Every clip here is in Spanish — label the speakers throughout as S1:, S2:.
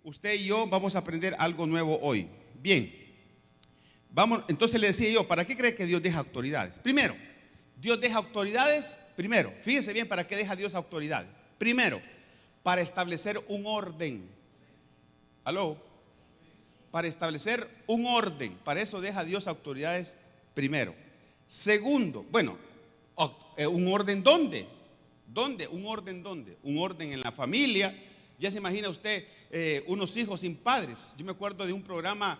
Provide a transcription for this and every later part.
S1: usted y yo vamos a aprender algo nuevo hoy. Bien, vamos, entonces le decía yo, ¿para qué cree que Dios deja autoridades? Primero, Dios deja autoridades, primero, fíjese bien para qué deja Dios autoridades. Primero, para establecer un orden. ¿Aló? Para establecer un orden, para eso deja Dios autoridades primero. Segundo, bueno, ¿un orden dónde? ¿Dónde? ¿Un orden dónde? Un orden en la familia. Ya se imagina usted unos hijos sin padres. Yo me acuerdo de un programa,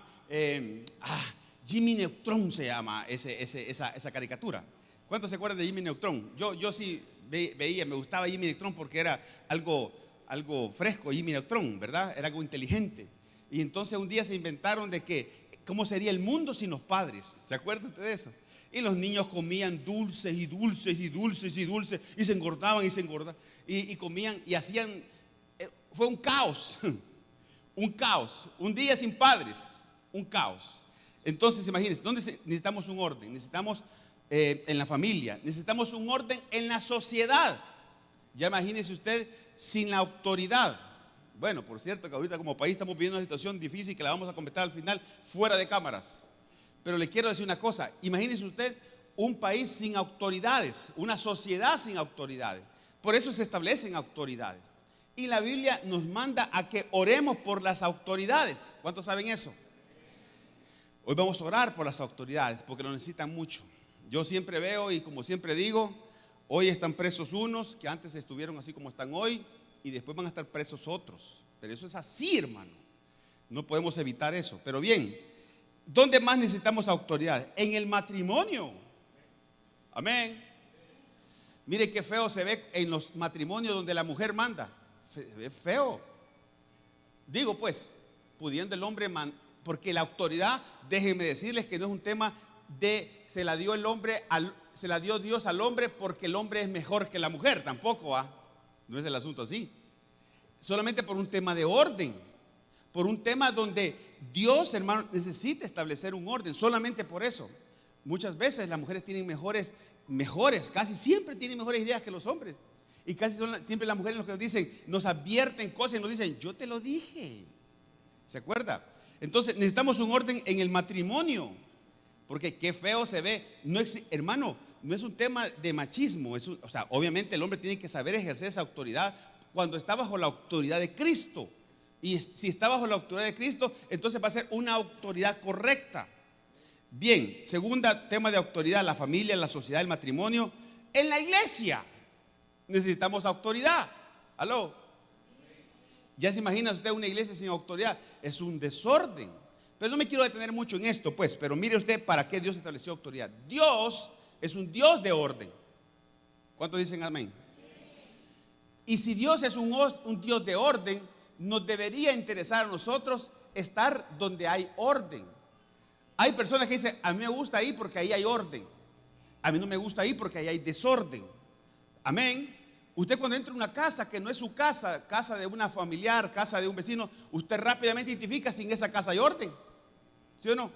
S1: Jimmy Neutron se llama esa caricatura. ¿Cuántos se acuerdan de Jimmy Neutron? Yo sí veía, me gustaba Jimmy Neutron porque era algo fresco, Jimmy Neutron, ¿verdad? Era algo inteligente. Y entonces un día se inventaron de que, ¿cómo sería el mundo sin los padres? ¿Se acuerda usted de eso? Y los niños comían dulces y dulces y dulces y dulces y se engordaban y se engordaban y comían y hacían, fue un caos, un caos, un día sin padres, un caos. Entonces imagínense, ¿dónde necesitamos un orden? Necesitamos en la familia, necesitamos un orden en la sociedad. Ya imagínese usted sin la autoridad. Bueno, por cierto que ahorita como país estamos viviendo una situación difícil que la vamos a comentar al final fuera de cámaras. Pero le quiero decir una cosa, imagínese usted un país sin autoridades, una sociedad sin autoridades. Por eso se establecen autoridades. Y la Biblia nos manda a que oremos por las autoridades. ¿Cuántos saben eso? Hoy vamos a orar por las autoridades porque lo necesitan mucho. Yo siempre veo y como siempre digo, hoy están presos unos que antes estuvieron así como están hoy y después van a estar presos otros. Pero eso es así, hermano. No podemos evitar eso. Pero bien, ¿dónde más necesitamos autoridad? En el matrimonio. Amén. Mire qué feo se ve en los matrimonios donde la mujer manda. Se ve feo. Digo pues, pudiendo el hombre porque la autoridad, déjenme decirles que no es un tema de se la dio Dios al hombre porque el hombre es mejor que la mujer, tampoco no es el asunto así. Solamente por un tema de orden, por un tema donde Dios, hermano, necesita establecer un orden, solamente por eso. Muchas veces las mujeres tienen mejores, casi siempre tienen mejores ideas que los hombres. Y casi son siempre las mujeres los que nos dicen, nos advierten cosas y nos dicen, yo te lo dije. ¿Se acuerda? Entonces necesitamos un orden en el matrimonio, porque qué feo se ve. Hermano, no es un tema de machismo, o sea, obviamente el hombre tiene que saber ejercer esa autoridad cuando está bajo la autoridad de Cristo. Y si está bajo la autoridad de Cristo, entonces va a ser una autoridad correcta. Bien, segunda tema de autoridad, la familia, la sociedad, el matrimonio. En la iglesia necesitamos autoridad. ¿Aló? Ya se imagina usted una iglesia sin autoridad, es un desorden. Pero no me quiero detener mucho en esto, pues, pero mire usted para qué Dios estableció autoridad. Dios es un Dios de orden. ¿Cuántos dicen amén? Y si Dios es un Dios de orden, nos debería interesar a nosotros estar donde hay orden. Hay personas que dicen, a mí me gusta ahí porque ahí hay orden. A mí no me gusta ahí porque ahí hay desorden. Amén. Usted cuando entra a una casa que no es su casa, casa de una familiar, casa de un vecino, usted rápidamente identifica si en esa casa hay orden. ¿Sí o no?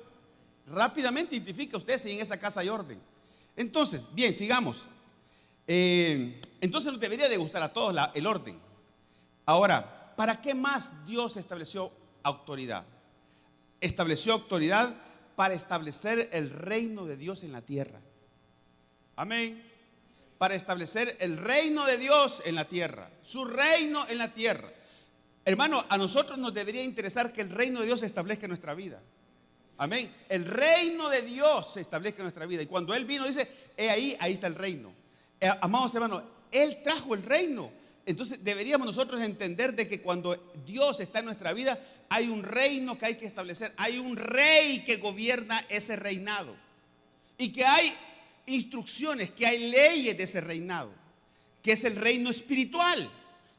S1: Rápidamente identifica usted si en esa casa hay orden. Entonces, bien, sigamos. Entonces nos debería de gustar a todos el orden. Ahora, ¿para qué más Dios estableció autoridad? Estableció autoridad para establecer el reino de Dios en la tierra. Amén. Para establecer el reino de Dios en la tierra, su reino en la tierra. Hermano, a nosotros nos debería interesar que el reino de Dios se establezca en nuestra vida. Amén. El reino de Dios se establezca en nuestra vida. Y cuando Él vino, dice, ahí está el reino. Amados hermanos, Él trajo el reino. Entonces deberíamos nosotros entender de que cuando Dios está en nuestra vida, hay un reino que hay que establecer. Hay un rey que gobierna ese reinado. Y que hay instrucciones, que hay leyes de ese reinado, que es el reino espiritual,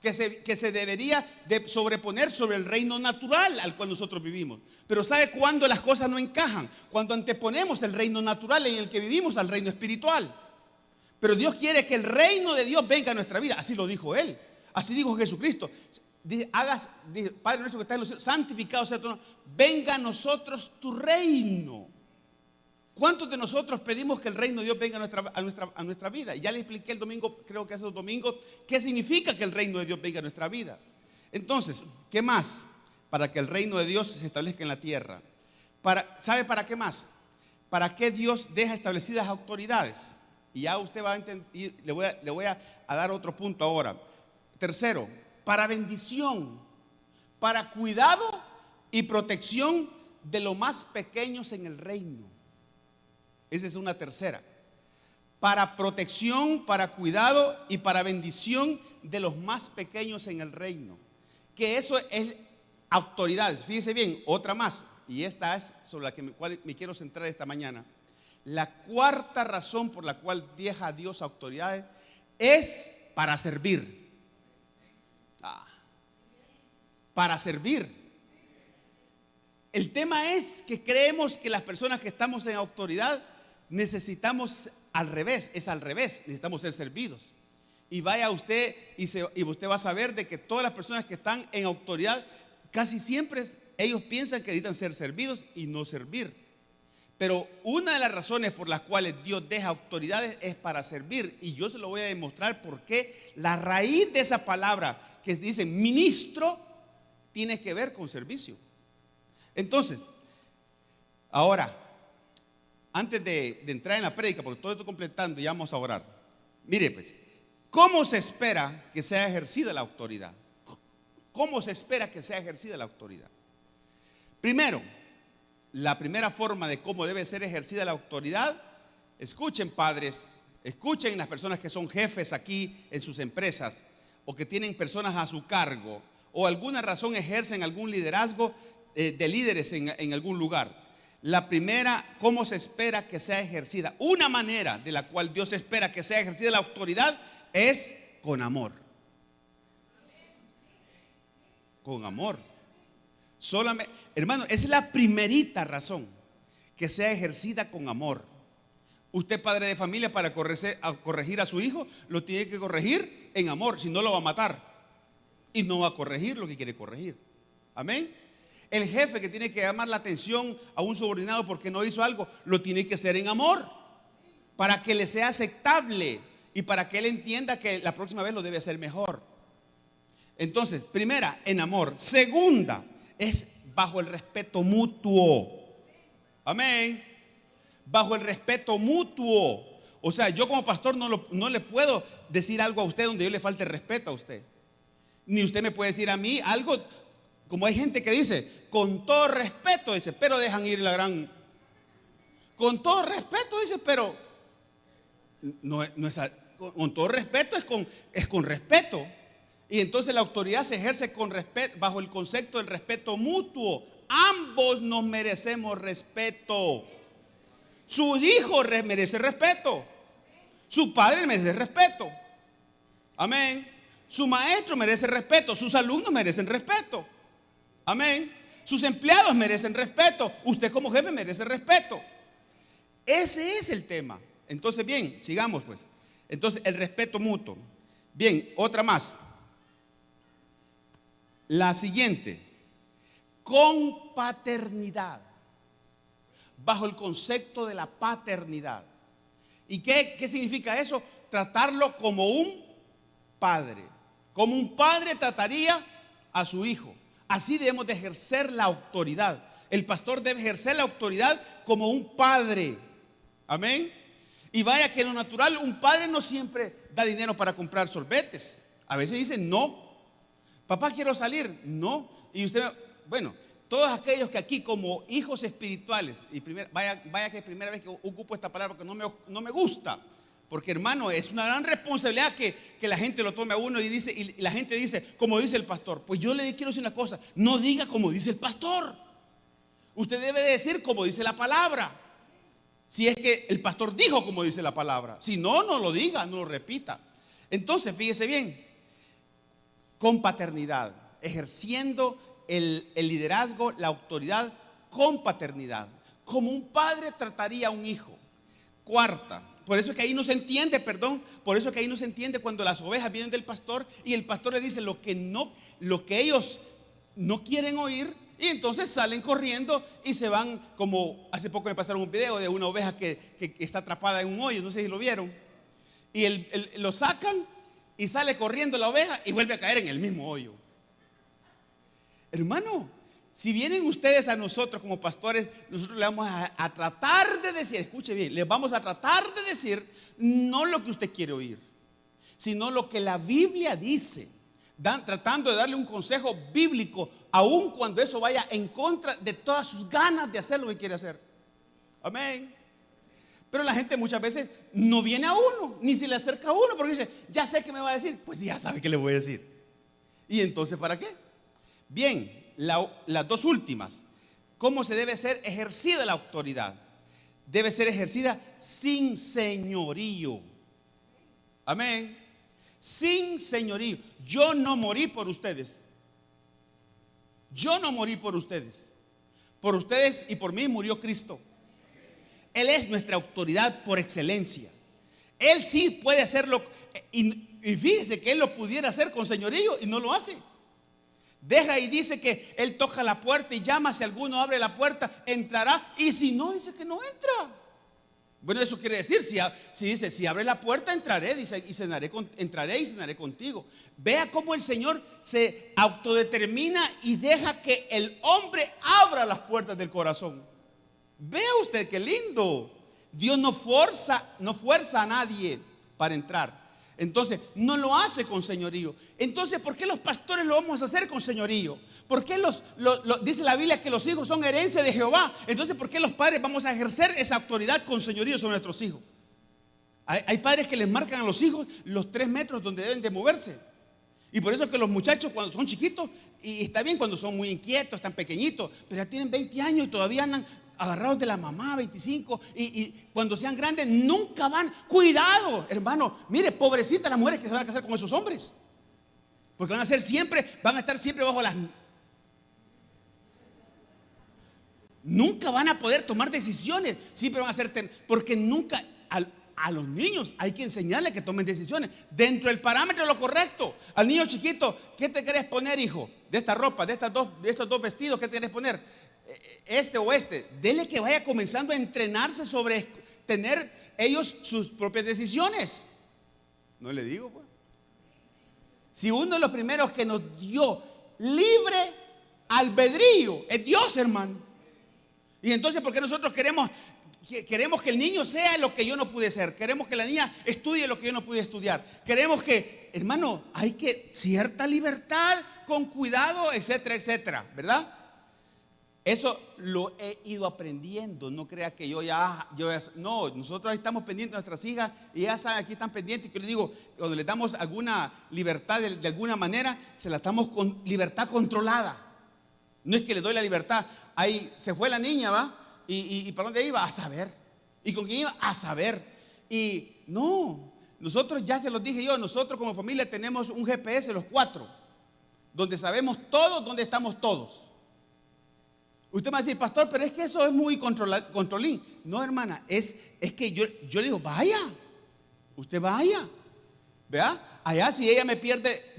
S1: que se debería de sobreponer sobre el reino natural al cual nosotros vivimos. Pero ¿sabe cuándo las cosas no encajan? Cuando anteponemos el reino natural en el que vivimos al reino espiritual. Pero Dios quiere que el reino de Dios venga a nuestra vida. Así lo dijo Él, así dijo Jesucristo. Dice, Padre nuestro que estás en los cielos, santificado sea tu nombre, venga a nosotros tu reino. ¿Cuántos de nosotros pedimos que el reino de Dios venga a nuestra vida? Y ya le expliqué el domingo, creo que hace 2 domingos, qué significa que el reino de Dios venga a nuestra vida. Entonces, ¿qué más? para que el reino de Dios se establezca en la tierra. ¿Sabe para qué más? ¿Para qué Dios deja establecidas autoridades? Y ya usted va a entender, le voy a dar otro punto ahora. Tercero, para bendición, para cuidado y protección de los más pequeños en el reino. Esa es una tercera. Para protección, para cuidado y para bendición de los más pequeños en el reino. Que eso es autoridades. Fíjese bien, otra más. Y esta es sobre la cual me quiero centrar esta mañana. La cuarta razón por la cual deja a Dios autoridades es para servir. Para servir. El tema es que creemos que las personas que estamos en autoridad necesitamos al revés, necesitamos ser servidos. Y vaya usted y usted va a saber de que todas las personas que están en autoridad, casi siempre ellos piensan que necesitan ser servidos y no servir. Pero una de las razones por las cuales Dios deja autoridades es para servir. Y yo se lo voy a demostrar porque la raíz de esa palabra que dice ministro tiene que ver con servicio. Entonces, ahora, antes de entrar en la prédica, porque todo esto completando y vamos a orar. Mire pues, ¿cómo se espera que sea ejercida la autoridad? ¿Cómo se espera que sea ejercida la autoridad? Primero, la primera forma de cómo debe ser ejercida la autoridad, escuchen padres, escuchen las personas que son jefes aquí en sus empresas o que tienen personas a su cargo o alguna razón ejercen algún liderazgo de líderes en algún lugar. La primera, ¿cómo se espera que sea ejercida? Una manera de la cual Dios espera que sea ejercida la autoridad es con amor. Con amor. Solamente, hermano, esa es la primerita razón, que sea ejercida con amor. Usted, padre de familia, para corregir a su hijo, lo tiene que corregir en amor, si no lo va a matar. Y no va a corregir lo que quiere corregir. Amén. El jefe que tiene que llamar la atención a un subordinado porque no hizo algo, lo tiene que hacer en amor, para que le sea aceptable y para que él entienda que la próxima vez lo debe hacer mejor. Entonces, primera, en amor. Segunda, es bajo el respeto mutuo. Amén. Bajo el respeto mutuo. O sea, yo como pastor no le puedo decir algo a usted donde yo le falte respeto a usted. Ni usted me puede decir a mí algo, como hay gente que dice, con todo respeto, dice, pero dejan ir la gran. Con todo respeto, dice, pero no es con todo respeto, es con respeto. Y entonces la autoridad se ejerce con respeto, bajo el concepto del respeto mutuo. Ambos nos merecemos respeto. Su hijo merece respeto. Su padre merece respeto. Amén. Su maestro merece respeto. Sus alumnos merecen respeto. Amén. Sus empleados merecen respeto. Usted como jefe merece respeto. Ese es el tema. Entonces, bien, sigamos pues. Entonces, el respeto mutuo. Bien, otra más. La siguiente, con paternidad, bajo el concepto de la paternidad. ¿Y qué significa eso? Tratarlo como un padre. Como un padre trataría a su hijo. Así debemos de ejercer la autoridad. El pastor debe ejercer la autoridad como un padre. Amén. Y vaya que en lo natural un padre no siempre da dinero para comprar sorbetes. A veces dice no. Papá, quiero salir. No. Y usted, bueno, todos aquellos que aquí como hijos espirituales, y vaya que es primera vez que ocupo esta palabra porque no me gusta, porque hermano, es una gran responsabilidad que la gente lo tome a uno y la gente dice, como dice el pastor. Pues yo le quiero decir una cosa, no diga como dice el pastor. Usted debe de decir como dice la palabra. Si es que el pastor dijo como dice la palabra. Si no, no lo diga, no lo repita. Entonces, fíjese bien. Con paternidad, ejerciendo el liderazgo, la autoridad con paternidad, como un padre trataría a un hijo. Cuarta, por eso es que ahí no se entiende, por eso es que ahí no se entiende cuando las ovejas vienen del pastor y el pastor le dice lo que ellos no quieren oír, y entonces salen corriendo y se van, como hace poco me pasaron un video de una oveja que está atrapada en un hoyo, no sé si lo vieron, y lo sacan y sale corriendo la oveja y vuelve a caer en el mismo hoyo. Hermano, si vienen ustedes a nosotros como pastores, nosotros les vamos a tratar de decir, escuche bien, les vamos a tratar de decir no lo que usted quiere oír, sino lo que la Biblia dice, tratando de darle un consejo bíblico, aun cuando eso vaya en contra de todas sus ganas de hacer lo que quiere hacer. Amén. Pero la gente muchas veces no viene a uno, ni se le acerca a uno, porque dice, ya sé qué me va a decir. Pues ya sabe qué le voy a decir. ¿Y entonces para qué? Bien, las dos últimas. ¿Cómo se debe ser ejercida la autoridad? Debe ser ejercida sin señorío. Amén. Sin señorío. Yo no morí por ustedes. Yo no morí por ustedes. Por ustedes y por mí murió Cristo. Él es nuestra autoridad por excelencia. Él sí puede hacerlo. Y fíjese que Él lo pudiera hacer con señorío y no lo hace. Deja y dice que Él toca la puerta y llama. Si alguno abre la puerta, entrará. Y si no, dice que no entra. Bueno, eso quiere decir, si dice, si abre la puerta, entraré, dice, y entraré y cenaré contigo. Vea cómo el Señor se autodetermina y deja que el hombre abra las puertas del corazón. Vea usted qué lindo. Dios no fuerza a nadie para entrar. Entonces, no lo hace con señorío. Entonces, ¿por qué los pastores lo vamos a hacer con señorío? ¿Por qué dice la Biblia que los hijos son herencia de Jehová? Entonces, ¿por qué los padres vamos a ejercer esa autoridad con señorío sobre nuestros hijos? Hay padres que les marcan a los hijos los 3 metros donde deben de moverse. Y por eso es que los muchachos cuando son chiquitos, y está bien cuando son muy inquietos, están pequeñitos, pero ya tienen 20 años y todavía andan agarrados de la mamá, 25, y cuando sean grandes nunca van. Cuidado, hermano, mire, pobrecitas las mujeres que se van a casar con esos hombres, porque van a estar siempre bajo las. Nunca van a poder tomar decisiones, siempre van a ser, porque nunca, a los niños hay que enseñarles que tomen decisiones dentro del parámetro de lo correcto. Al niño chiquito, ¿qué te querés poner, hijo? De esta ropa, de estos dos vestidos, ¿qué te querés poner? Este o este. Dele que vaya comenzando a entrenarse sobre tener ellos sus propias decisiones. No le digo, pues. Si uno de los primeros que nos dio libre albedrío es Dios, hermano. Y entonces, ¿por qué nosotros queremos que el niño sea lo que yo no pude ser? Queremos que la niña estudie lo que yo no pude estudiar. Queremos que, hermano, hay que cierta libertad, con cuidado, etcétera, etcétera, ¿verdad? Eso lo he ido aprendiendo. No crea que no, nosotros ahí estamos pendientes de nuestras hijas y ya saben, aquí están pendientes. Y yo les digo, cuando les damos alguna libertad de alguna manera, se la damos con libertad controlada. No es que le doy la libertad. Ahí se fue la niña, ¿va? ¿Y para dónde iba? A saber. ¿Y con quién iba? A saber. Y no, nosotros ya se los dije yo, nosotros como familia tenemos un GPS, los 4, donde sabemos todos dónde estamos todos. Usted me va a decir, pastor, pero es que eso es muy controlín. No, hermana, es que yo le digo, vaya, usted vaya. ¿Vea? Allá si ella me pierde,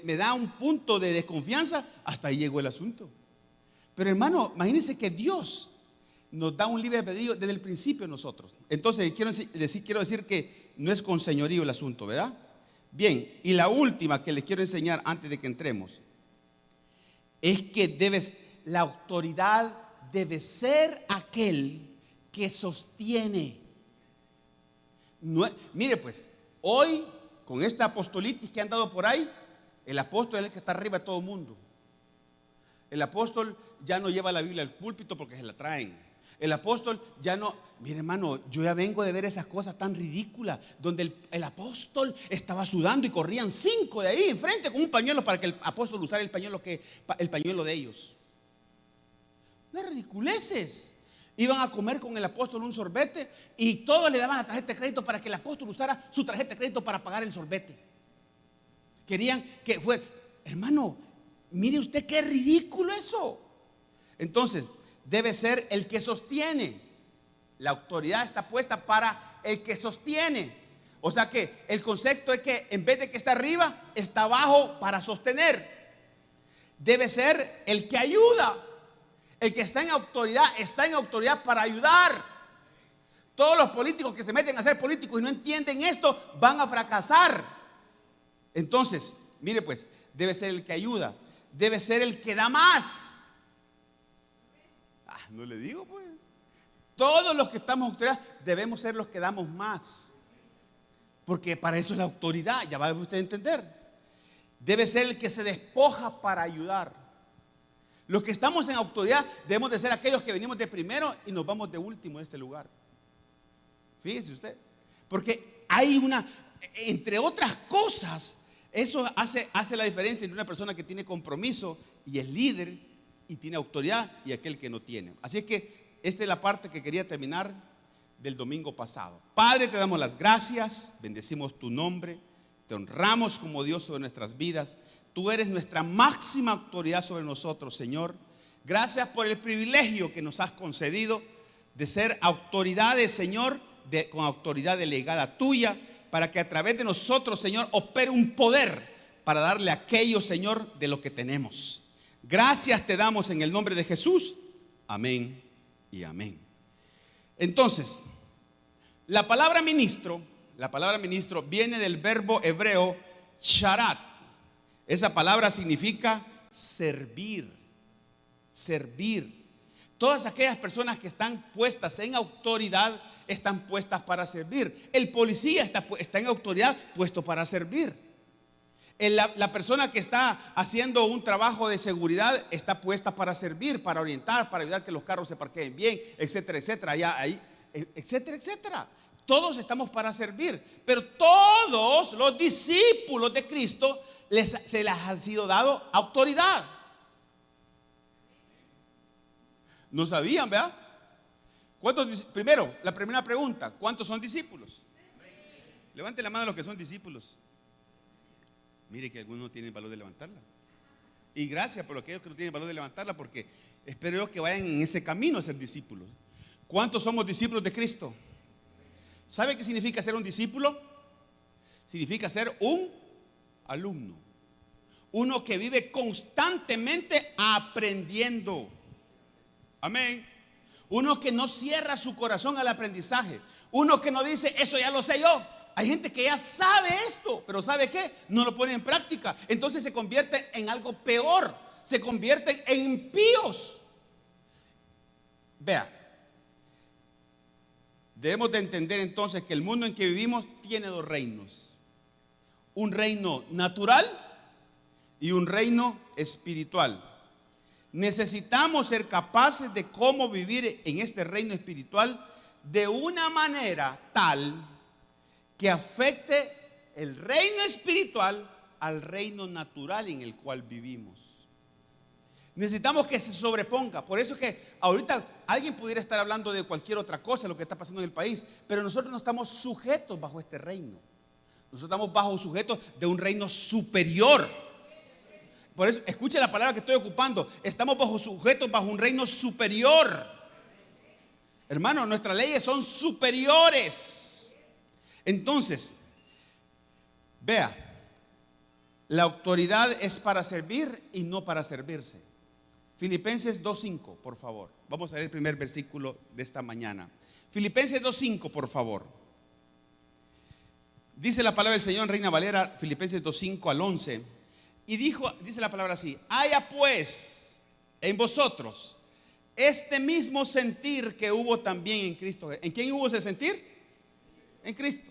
S1: me da un punto de desconfianza, hasta ahí llegó el asunto. Pero hermano, imagínense que Dios nos da un libre albedrío desde el principio nosotros. Entonces quiero decir que no es con señorío el asunto, ¿verdad? Bien, y la última que les quiero enseñar antes de que entremos es que la autoridad debe ser aquel que sostiene. No, mire pues, hoy con esta apostolitis que han dado por ahí, el apóstol es el que está arriba de todo el mundo. El apóstol ya no lleva la Biblia al púlpito porque se la traen. El apóstol ya no. Mire, hermano, yo ya vengo de ver esas cosas tan ridículas donde el apóstol estaba sudando y corrían 5 de ahí enfrente con un pañuelo para que el apóstol usara el pañuelo de ellos. Unas ridiculeces. Iban a comer con el apóstol un sorbete y todos le daban la tarjeta de crédito para que el apóstol usara su tarjeta de crédito para pagar el sorbete. Querían que fuera. Hermano, mire usted qué ridículo eso. Entonces, debe ser el que sostiene. La autoridad está puesta para el que sostiene. O sea que el concepto es que en vez de que está arriba, está abajo para sostener. Debe ser el que ayuda. El que está en autoridad para ayudar. Todos los políticos que se meten a ser políticos y no entienden esto van a fracasar. Entonces, mire pues, debe ser el que ayuda, debe ser el que da más. No le digo, pues. Todos los que estamos en autoridad debemos ser los que damos más. Porque para eso es la autoridad, ya va usted a entender. Debe ser el que se despoja para ayudar. Los que estamos en autoridad debemos de ser aquellos que venimos de primero y nos vamos de último de este lugar. Fíjese usted. Porque hay entre otras cosas, eso hace la diferencia entre una persona que tiene compromiso y es líder y tiene autoridad y aquel que no tiene. Así es que esta es la parte que quería terminar del domingo pasado. Padre, te damos las gracias, bendecimos tu nombre, te honramos como Dios sobre nuestras vidas. Tú eres nuestra máxima autoridad sobre nosotros, Señor. Gracias por el privilegio que nos has concedido de ser autoridades, Señor, con autoridad delegada tuya, para que a través de nosotros, Señor, opere un poder para darle a aquello, Señor, de lo que tenemos. Gracias te damos en el nombre de Jesús. Amén y amén. Entonces, la palabra ministro viene del verbo hebreo sharat. Esa palabra significa servir. Servir. Todas aquellas personas que están puestas en autoridad están puestas para servir. El policía está en autoridad, puesto para servir. La persona que está haciendo un trabajo de seguridad está puesta para servir, para orientar, para ayudar que los carros se parqueen bien, etcétera, etcétera, etcétera, etcétera. Todos estamos para servir, pero todos los discípulos de Cristo se les ha sido dado autoridad. No sabían, ¿verdad? Primero, la primera pregunta, ¿cuántos son discípulos? Levante la mano a los que son discípulos. Mire que algunos no tienen valor de levantarla. Y gracias por aquellos que no tienen valor de levantarla, porque espero yo que vayan en ese camino a ser discípulos. ¿Cuántos somos discípulos de Cristo? ¿Sabe qué significa ser un discípulo? Significa ser un alumno. Uno que vive constantemente aprendiendo. Amén. Uno que no cierra su corazón al aprendizaje. Uno que no dice, eso ya lo sé yo. Hay gente que ya sabe esto, pero ¿sabe qué? No lo pone en práctica. Entonces se convierte en algo peor. Se convierten en impíos. Vea. Debemos de entender entonces que el mundo en que vivimos tiene dos reinos. Un reino natural y un reino espiritual. Necesitamos ser capaces de cómo vivir en este reino espiritual de una manera tal que afecte el reino espiritual al reino natural en el cual vivimos. Necesitamos que se sobreponga. Por eso es que ahorita alguien pudiera estar hablando de cualquier otra cosa, lo que está pasando en el país, pero nosotros no estamos sujetos bajo este reino. Nosotros estamos sujetos de un reino superior. Por eso, escuche la palabra que estoy ocupando. Estamos sujetos bajo un reino superior. Hermano, nuestras leyes son superiores. Entonces, vea, la autoridad es para servir y no para servirse. Filipenses 2:5, por favor. Vamos a ver el primer versículo de esta mañana. Filipenses 2:5, por favor. Dice la palabra del Señor en Reina Valera, Filipenses 2:5 al 11. Y dice la palabra así: haya pues en vosotros este mismo sentir que hubo también en Cristo. ¿En quién hubo ese sentir? En Cristo.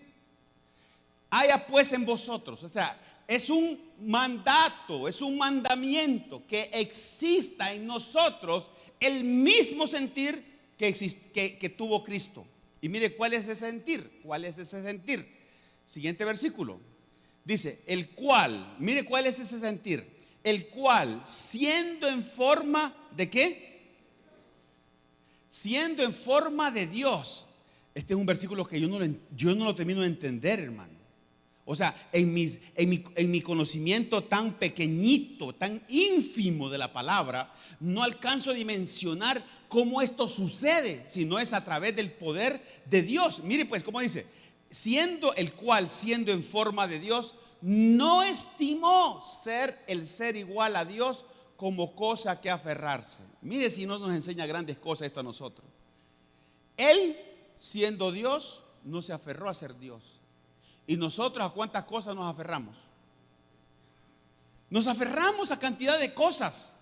S1: Haya pues en vosotros, o sea, es un mandato, es un mandamiento que exista en nosotros el mismo sentir que tuvo Cristo. Y mire cuál es ese sentir. ¿Cuál es ese sentir? Siguiente versículo. Dice, el cual, mire cuál es ese sentir. El cual, siendo en forma de ¿qué? Siendo en forma de Dios. Este es un versículo que yo no lo termino de entender, hermano. O sea, en mi conocimiento tan pequeñito, tan ínfimo de la palabra, no alcanzo a dimensionar cómo esto sucede, si no es a través del poder de Dios. Mire pues cómo dice, siendo en forma de Dios, no estimó el ser igual a Dios como cosa que aferrarse. Mire si no nos enseña grandes cosas esto a nosotros. Él, siendo Dios, no se aferró a ser Dios. ¿Y nosotros a cuántas cosas nos aferramos? Nos aferramos a cantidad de cosas.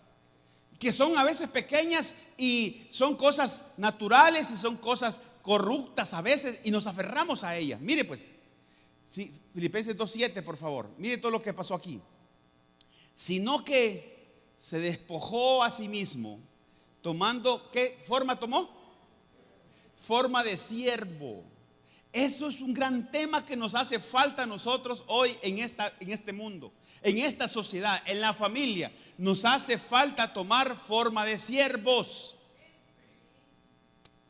S1: que son a veces pequeñas y son cosas naturales y son cosas corruptas a veces y nos aferramos a ellas. Mire pues, sí, Filipenses 2:7, por favor. Mire todo lo que pasó aquí. Sino que se despojó a sí mismo, tomando, ¿qué forma tomó? Forma de siervo. Eso es un gran tema que nos hace falta a nosotros hoy en este mundo, en esta sociedad, en la familia. Nos hace falta tomar forma de siervos.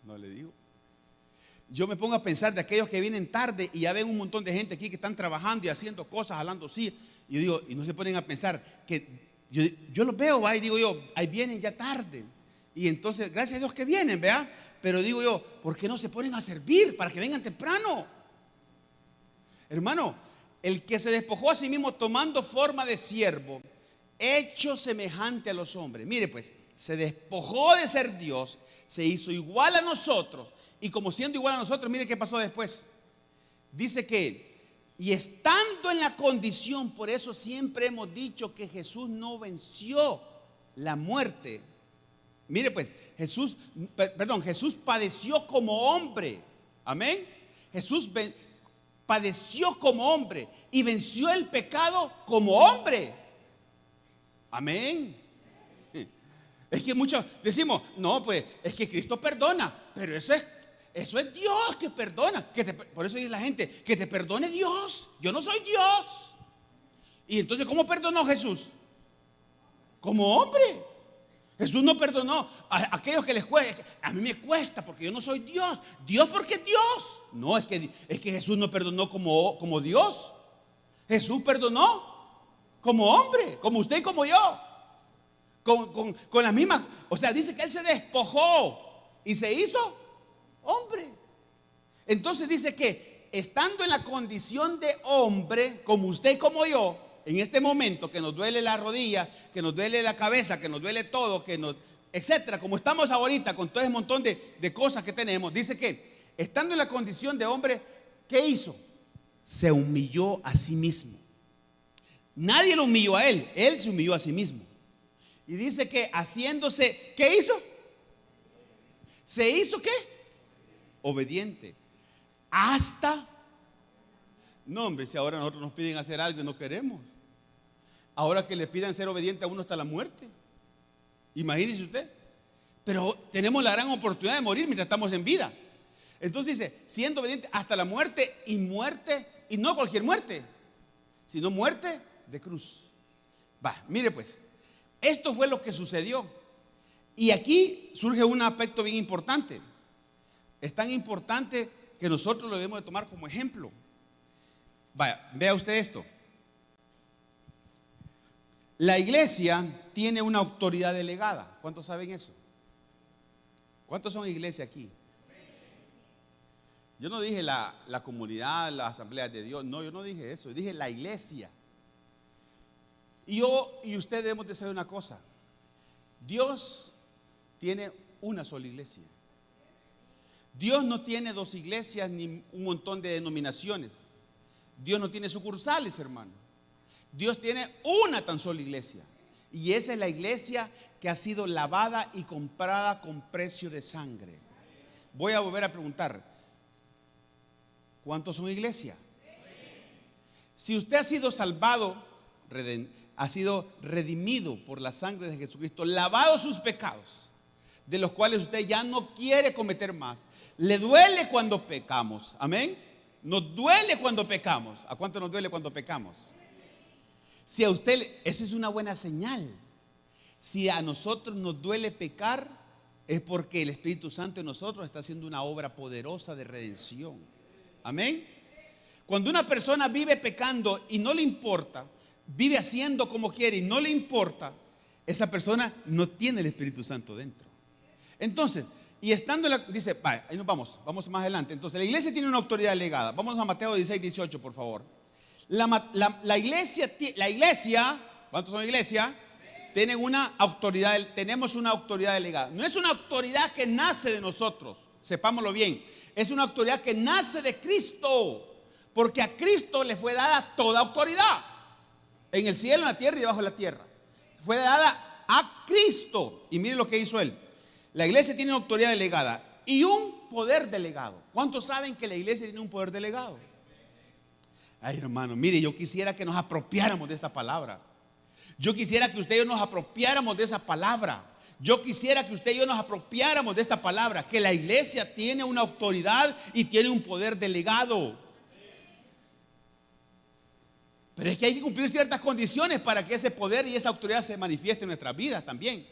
S1: No le digo. Yo me pongo a pensar de aquellos que vienen tarde y ya ven un montón de gente aquí que están trabajando y haciendo cosas, hablando así. Y digo, y no se ponen a pensar que yo los veo, ¿va? Y digo yo, ahí vienen ya tarde. Y entonces, gracias a Dios que vienen, ¿vea? Pero digo yo, ¿por qué no se ponen a servir para que vengan temprano? Hermano, el que se despojó a sí mismo tomando forma de siervo, hecho semejante a los hombres. Mire pues, se despojó de ser Dios, se hizo igual a nosotros. Y como siendo igual a nosotros, mire qué pasó después. Dice que, y estando en la condición, por eso siempre hemos dicho que Jesús no venció la muerte. Mire pues, Jesús padeció como hombre. Amén. Jesús padeció como hombre y venció el pecado como hombre. Amén. Es que muchos decimos, no, pues es que Cristo perdona, pero eso es Dios que perdona. Por eso dice la gente, que te perdone Dios. Yo no soy Dios. Y entonces, ¿cómo perdonó Jesús? Como hombre. Jesús no perdonó a aquellos que les cuesta. A mí me cuesta porque yo no soy Dios. Dios porque es Dios. No, es que Jesús no perdonó como Dios. Jesús perdonó como hombre, como usted y como yo. Con las mismas. O sea, dice que Él se despojó y se hizo hombre. Entonces dice que estando en la condición de hombre, como usted y como yo, en este momento que nos duele la rodilla, que nos duele la cabeza, que nos duele todo, etcétera, como estamos ahorita con todo ese montón de cosas que tenemos, dice que estando en la condición de hombre, ¿qué hizo? Se humilló a sí mismo. Nadie lo humilló a él, él se humilló a sí mismo. Y dice que haciéndose, ¿qué hizo? ¿Se hizo qué? Obediente. Hasta, no hombre, si ahora nosotros nos piden hacer algo y no queremos. Ahora que le pidan ser obediente a uno hasta la muerte. Imagínese usted. Pero tenemos la gran oportunidad de morir mientras estamos en vida. Entonces dice, siendo obediente hasta la muerte, y no cualquier muerte, sino muerte de cruz. Va, mire pues, esto fue lo que sucedió. Y aquí surge un aspecto bien importante. Es tan importante que nosotros lo debemos de tomar como ejemplo. Vaya, vea usted esto. La iglesia tiene una autoridad delegada. ¿Cuántos saben eso? ¿Cuántos son iglesia aquí? Yo no dije la comunidad, las asambleas de Dios. No, yo no dije eso. Yo dije la iglesia. Y yo y usted debemos de saber una cosa. Dios tiene una sola iglesia. Dios no tiene dos iglesias ni un montón de denominaciones. Dios no tiene sucursales, hermano. Dios tiene una tan sola iglesia. Y esa es la iglesia que ha sido lavada y comprada con precio de sangre. Voy a volver a preguntar, ¿cuántos son iglesia? Si usted ha sido salvado, ha sido redimido por la sangre de Jesucristo, lavado sus pecados, de los cuales usted ya no quiere cometer más. Le duele cuando pecamos, amén. Nos duele cuando pecamos. ¿A cuánto nos duele cuando pecamos? Si a usted, eso es una buena señal. Si a nosotros nos duele pecar, es porque el Espíritu Santo en nosotros está haciendo una obra poderosa de redención. Amén. Cuando una persona vive pecando y no le importa, vive haciendo como quiere y no le importa, esa persona no tiene el Espíritu Santo dentro. Entonces, y estando dice, ahí nos vamos más adelante. Entonces, la iglesia tiene una autoridad delegada. Vamos a Mateo 16, 18, por favor. La iglesia, ¿cuántos son iglesia? Tienen una autoridad, tenemos una autoridad delegada. No es una autoridad que nace de nosotros, sepámoslo bien. Es una autoridad que nace de Cristo, porque a Cristo le fue dada toda autoridad, en el cielo, en la tierra y debajo de la tierra. Fue dada a Cristo. Y mire lo que hizo él. La iglesia tiene una autoridad delegada y un poder delegado. ¿Cuántos saben que la iglesia tiene un poder delegado? Ay, hermano, mire, yo quisiera que nos apropiáramos de esta palabra. Yo quisiera que usted y yo nos apropiáramos de esa palabra. Yo quisiera que usted y yo nos apropiáramos de esta palabra, que la iglesia tiene una autoridad y tiene un poder delegado. Pero es que hay que cumplir ciertas condiciones para que ese poder y esa autoridad se manifieste en nuestras vidas también.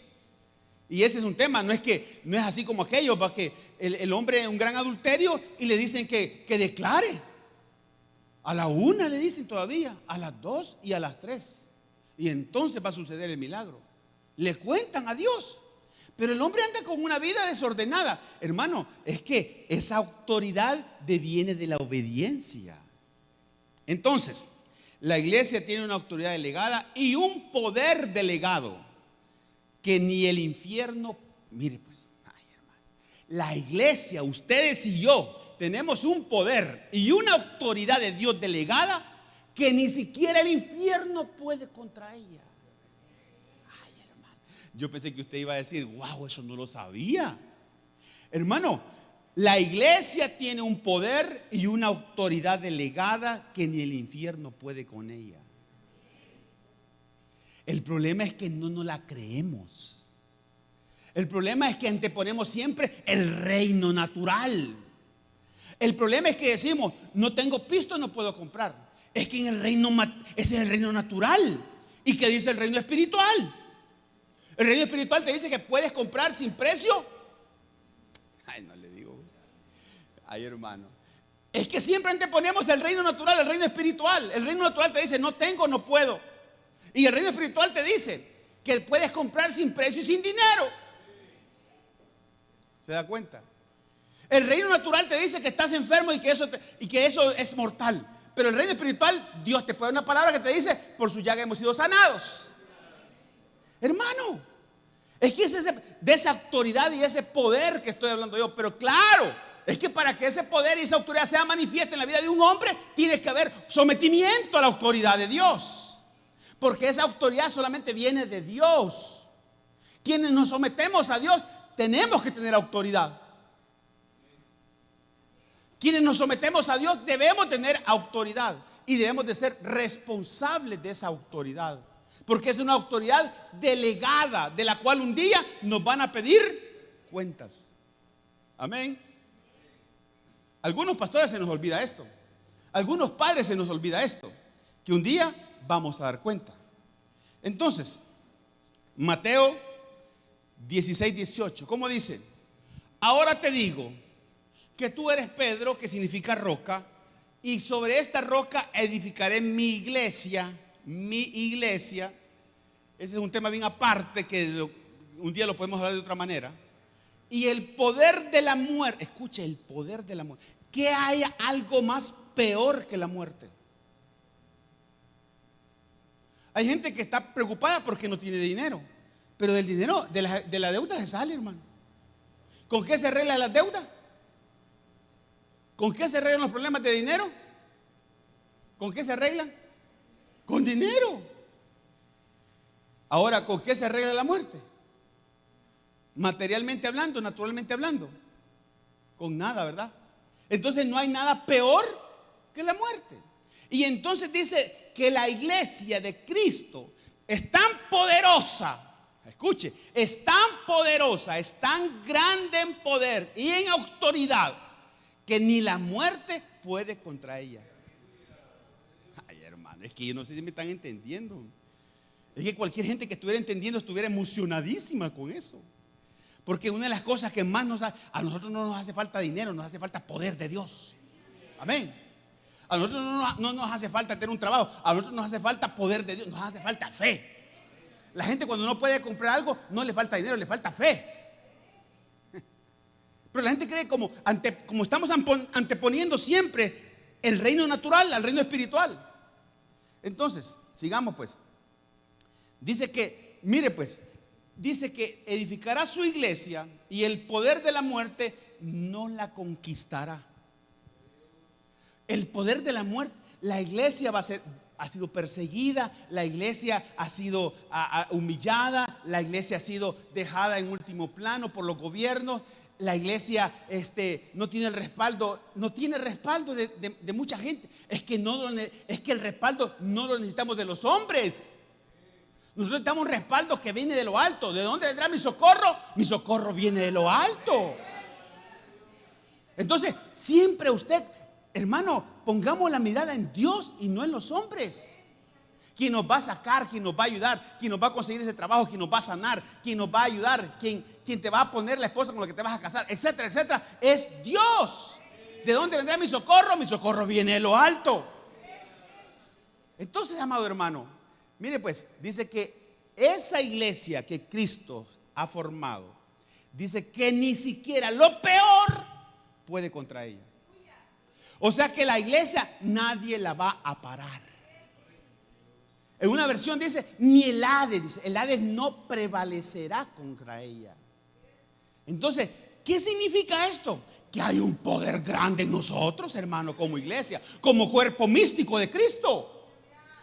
S1: Y ese es un tema, no es así como aquello, para que el hombre es un gran adulterio y le dicen que declare. A la 1 le dicen todavía, a las 2 y a las 3. Y entonces va a suceder el milagro. Le cuentan a Dios. Pero el hombre anda con una vida desordenada. Hermano, es que esa autoridad deviene de la obediencia. Entonces, la iglesia tiene una autoridad delegada y un poder delegado que ni el infierno. Mire pues, ay, hermano, la iglesia, ustedes y yo, tenemos un poder y una autoridad de Dios delegada que ni siquiera el infierno puede contra ella. Ay, hermano, yo pensé que usted iba a decir, wow, eso no lo sabía. Hermano, la iglesia tiene un poder y una autoridad delegada que ni el infierno puede con ella. El problema es que no nos la creemos. El problema es que anteponemos siempre el reino natural. El problema es que decimos, no tengo pisto, no puedo comprar. Es que en el reino, ese es el reino natural. ¿Y qué dice el reino espiritual? El reino espiritual te dice que puedes comprar sin precio. Ay, no le digo. Ay, hermano. Es que siempre anteponemos el reino natural, el reino espiritual. El reino natural te dice, no tengo, no puedo. Y el reino espiritual te dice que puedes comprar sin precio y sin dinero. ¿Se da cuenta? El reino natural te dice que estás enfermo y que eso es mortal. Pero el reino espiritual, Dios te pone una palabra que te dice, por su llaga hemos sido sanados. Hermano, es que es de esa autoridad y ese poder que estoy hablando yo. Pero claro, es que para que ese poder y esa autoridad sea manifiesta en la vida de un hombre, tiene que haber sometimiento a la autoridad de Dios. Porque esa autoridad solamente viene de Dios. Quienes nos sometemos a Dios, tenemos que tener autoridad. Quienes nos sometemos a Dios debemos tener autoridad y debemos de ser responsables de esa autoridad, porque es una autoridad delegada de la cual un día nos van a pedir cuentas. Amén. Algunos pastores se nos olvida esto, algunos padres se nos olvida esto, que un día vamos a dar cuenta. Entonces, Mateo 16:18, ¿cómo dice? Ahora te digo que tú eres Pedro, que significa roca, y sobre esta roca edificaré mi iglesia. Mi iglesia, ese es un tema bien aparte que un día lo podemos hablar de otra manera. Y el poder de la muerte, escuche, el poder de la muerte. ¿Qué hay algo más peor que la muerte? Hay gente que está preocupada porque no tiene dinero, pero del dinero, de la deuda se sale, hermano. ¿Con qué se arreglan las deudas? ¿Con qué se arreglan los problemas de dinero? ¿Con qué se arreglan? Con dinero. Ahora, ¿con qué se arregla la muerte? Materialmente hablando, naturalmente hablando. Con nada, ¿verdad? Entonces no hay nada peor que la muerte. Y entonces dice que la iglesia de Cristo es tan poderosa. Escuche, es tan poderosa, es tan grande en poder y en autoridad que ni la muerte puede contra ella. Ay, hermano, es que yo no sé si me están entendiendo. Es que cualquier gente que estuviera entendiendo estuviera emocionadísima con eso. Porque una de las cosas que más a nosotros no nos hace falta dinero, nos hace falta poder de Dios. Amén. A nosotros no nos hace falta tener un trabajo, a nosotros nos hace falta poder de Dios, nos hace falta fe. La gente cuando no puede comprar algo, no le falta dinero, le falta fe. Pero la gente cree como estamos anteponiendo siempre el reino natural al reino espiritual. Entonces, sigamos pues. Dice que, mire pues, dice que edificará su iglesia y el poder de la muerte no la conquistará. El poder de la muerte, la iglesia va a ser, ha sido perseguida, la iglesia ha sido humillada, la iglesia ha sido dejada en último plano por los gobiernos. La iglesia no tiene el respaldo, de mucha gente. Es que el respaldo no lo necesitamos de los hombres. Nosotros necesitamos un respaldo que viene de lo alto. ¿De dónde vendrá mi socorro? Mi socorro viene de lo alto. Entonces, siempre usted, hermano, pongamos la mirada en Dios y no en los hombres. Quien nos va a sacar, quien nos va a ayudar, quien nos va a conseguir ese trabajo, quien nos va a sanar, quien nos va a ayudar, quien te va a poner la esposa con la que te vas a casar, etcétera, etcétera, es Dios. ¿De dónde vendrá mi socorro? Mi socorro viene de lo alto. Entonces, amado hermano, mire pues, dice que esa iglesia que Cristo ha formado, dice que ni siquiera lo peor puede contra ella. O sea que la iglesia nadie la va a parar. En una versión dice, ni el Hades no prevalecerá contra ella. Entonces, ¿qué significa esto? Que hay un poder grande en nosotros, hermano, como iglesia, como cuerpo místico de Cristo.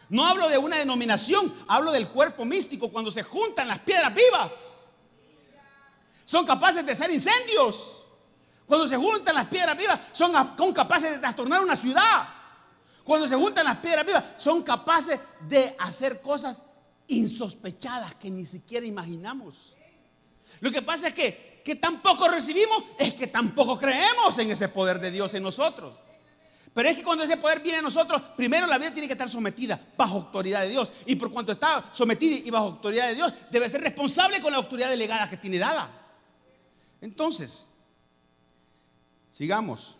S1: No hablo de una denominación, hablo del cuerpo místico. Cuando se juntan las piedras vivas, son capaces de hacer incendios. Cuando se juntan las piedras vivas, son capaces de trastornar una ciudad. Cuando se juntan las piedras vivas, son capaces de hacer cosas insospechadas que ni siquiera imaginamos. Lo que pasa es que tampoco recibimos, es que tampoco creemos en ese poder de Dios en nosotros. Pero es que cuando ese poder viene a nosotros, primero la vida tiene que estar sometida bajo autoridad de Dios. Y por cuanto está sometida y bajo autoridad de Dios, debe ser responsable con la autoridad delegada que tiene dada. Entonces, sigamos.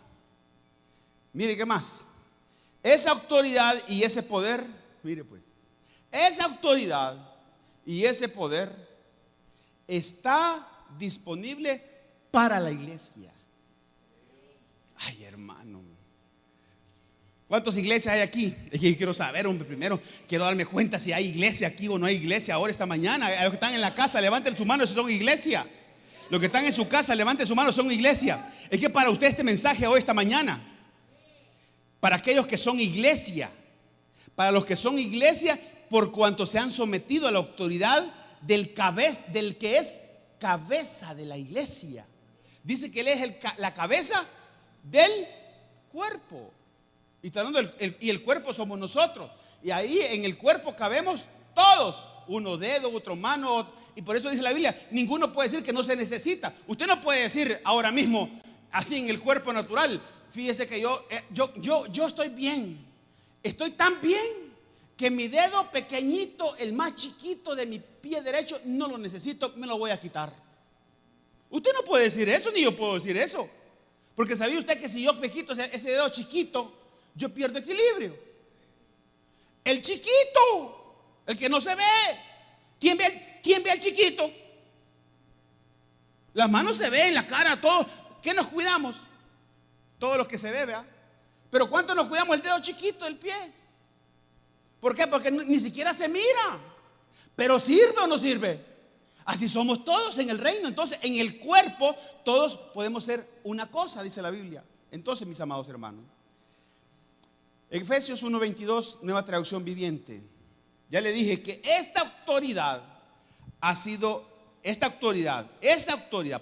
S1: Mire qué más. Esa autoridad y ese poder, mire pues, esa autoridad y ese poder está disponible para la iglesia. Ay, hermano, ¿cuántas iglesias hay aquí? Es que yo quiero saber, hombre, primero quiero darme cuenta si hay iglesia aquí o no hay iglesia ahora esta mañana. Los que están en la casa, levanten su mano si son iglesia. Los que están en su casa, levanten su mano si son iglesia. Es que para usted este mensaje hoy, esta mañana, para aquellos que son iglesia, para los que son iglesia, por cuanto se han sometido a la autoridad del que es cabeza de la iglesia. Dice que Él es la cabeza del cuerpo. Y está hablando y el cuerpo somos nosotros. Y ahí en el cuerpo cabemos todos. Uno dedo, otro mano. Y por eso dice la Biblia, ninguno puede decir que no se necesita. Usted no puede decir ahora mismo, así en el cuerpo natural, fíjese que yo estoy bien. Estoy tan bien que mi dedo pequeñito, el más chiquito de mi pie derecho, no lo necesito, me lo voy a quitar. Usted no puede decir eso, ni yo puedo decir eso. Porque sabía usted que si yo me quito ese dedo chiquito, yo pierdo equilibrio. El chiquito, el que no se ve. ¿Quién ve al chiquito? Las manos se ven, la cara, todo. ¿Qué nos cuidamos? Todo lo que se ve, ¿verdad? Pero ¿cuánto nos cuidamos el dedo chiquito del pie? ¿Por qué? Porque ni siquiera se mira. Pero ¿sirve o no sirve? Así somos todos en el reino. Entonces, en el cuerpo, todos podemos ser una cosa, dice la Biblia. Entonces, mis amados hermanos, Efesios 1:22, nueva traducción viviente. Ya le dije que esta autoridad,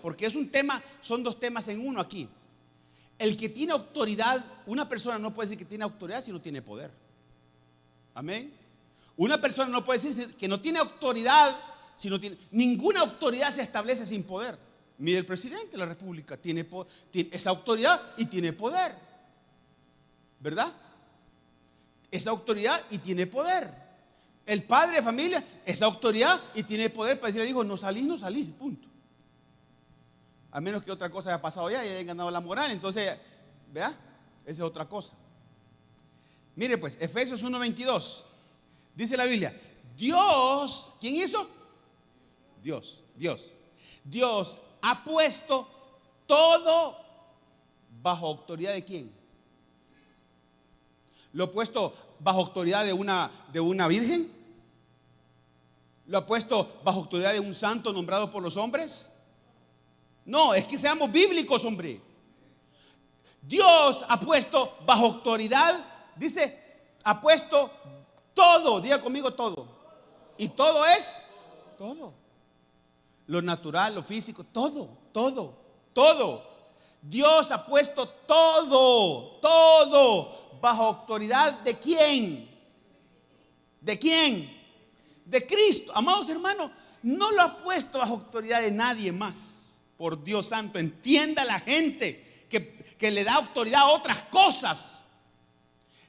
S1: porque es un tema, son dos temas en uno aquí. El que tiene autoridad, una persona no puede decir que tiene autoridad si no tiene poder. Amén. Una persona no puede decir que no tiene autoridad si no tiene. Ninguna autoridad se establece sin poder. Mire, el presidente de la República tiene esa autoridad y tiene poder, ¿verdad? Esa autoridad y tiene poder. El padre de familia, esa autoridad y tiene poder para decirle al hijo, no salís, punto. A menos que otra cosa haya pasado ya y hayan ganado la moral. Entonces, ¿vea? Esa es otra cosa. Mire pues, Efesios 1:22. Dice la Biblia, Dios, ¿quién hizo? Dios ha puesto todo bajo autoridad de quién. ¿Lo ha puesto bajo autoridad de una virgen? ¿Lo ha puesto bajo autoridad de un santo nombrado por los hombres? No, es que seamos bíblicos, hombre. Dios ha puesto bajo autoridad, dice, ha puesto Todo, diga conmigo todo. Y todo es todo. Lo natural, lo físico, todo, todo, todo. Dios ha puesto todo, todo bajo autoridad ¿de quién? ¿De quién? De Cristo. Amados hermanos, no lo ha puesto bajo autoridad de nadie más. Por Dios santo, entienda la gente que le da autoridad a otras cosas.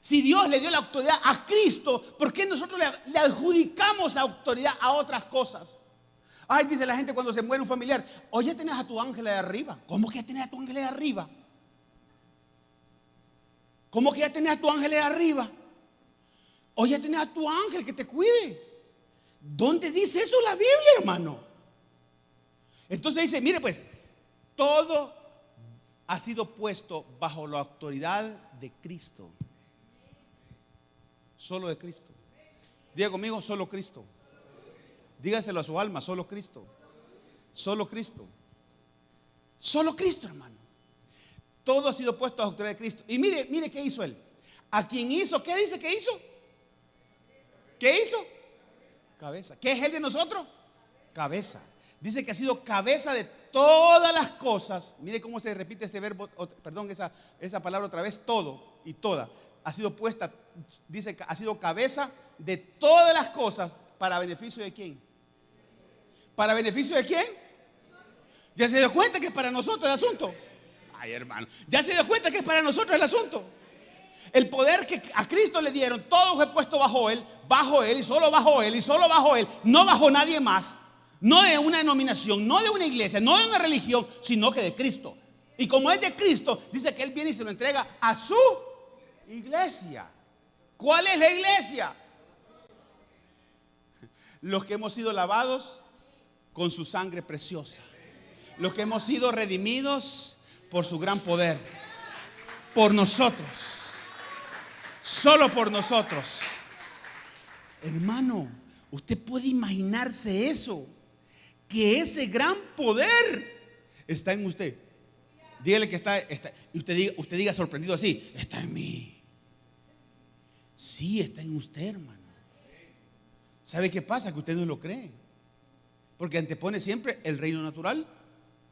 S1: Si Dios le dio la autoridad a Cristo, ¿por qué nosotros le adjudicamos autoridad a otras cosas? Ay, dice la gente cuando se muere un familiar, oye, tenés a tu ángel de arriba. ¿Cómo que ya tenés a tu ángel de arriba? ¿Cómo que ya tenés a tu ángel de arriba? Oye, tenés a tu ángel que te cuide. ¿Dónde dice eso la Biblia, hermano? Entonces dice, mire pues, todo ha sido puesto bajo la autoridad de Cristo. Solo de Cristo. Diga conmigo, solo Cristo. Dígaselo a su alma, solo Cristo. Solo Cristo. Solo Cristo, hermano. Todo ha sido puesto bajo autoridad de Cristo. Y mire qué hizo Él. ¿A quién hizo? ¿Qué dice que hizo? ¿Qué hizo? Cabeza. ¿Qué es Él de nosotros? Cabeza. Dice que ha sido cabeza de todas las cosas. Mire cómo se repite este verbo, perdón, esa palabra otra vez, todo y toda. Ha sido puesta, dice que ha sido cabeza de todas las cosas. ¿Para beneficio de quién? ¿Para beneficio de quién? ¿Ya se dio cuenta que es para nosotros el asunto? Ay, hermano, ¿ya se dio cuenta que es para nosotros el asunto? El poder que a Cristo le dieron, todo fue puesto bajo Él y solo bajo Él y solo bajo Él, no bajo nadie más, no de una denominación, no de una iglesia, no de una religión, sino que de Cristo. Y como es de Cristo, dice que Él viene y se lo entrega a su iglesia. ¿Cuál es la iglesia? Los que hemos sido lavados con su sangre preciosa, los que hemos sido redimidos por su gran poder, por nosotros, solo por nosotros. Hermano, usted puede imaginarse eso, que ese gran poder está en usted. Dígale que está y usted diga sorprendido así, está en mí. Sí, está en usted, hermano. ¿Sabe qué pasa? Que usted no lo cree. Porque antepone siempre el reino natural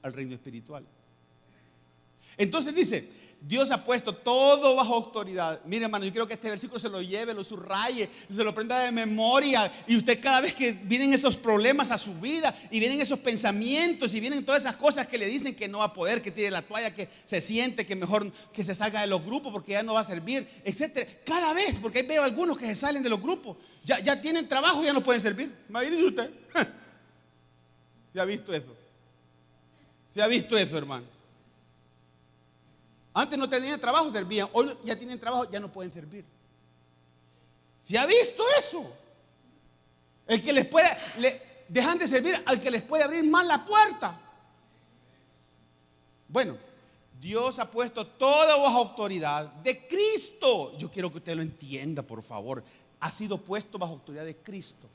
S1: al reino espiritual. Entonces dice, Dios ha puesto todo bajo autoridad. Mire, hermano, yo quiero que este versículo se lo lleve, lo subraye, se lo prenda de memoria. Y usted cada vez que vienen esos problemas a su vida y vienen esos pensamientos y vienen todas esas cosas que le dicen que no va a poder, que tire la toalla, que se siente, que mejor que se salga de los grupos porque ya no va a servir, etcétera. Cada vez, porque ahí veo algunos que se salen de los grupos. Ya tienen trabajo y ya no pueden servir. Imagínese usted. ¿Se ha visto eso? ¿Se ha visto eso, hermano? Antes no tenían trabajo, servían. Hoy ya tienen trabajo, ya no pueden servir. ¿Se ha visto eso? El que les puede, dejan de servir al que les puede abrir más la puerta. Bueno, Dios ha puesto todo bajo autoridad de Cristo. Yo quiero que usted lo entienda, por favor. Ha sido puesto bajo autoridad de Cristo.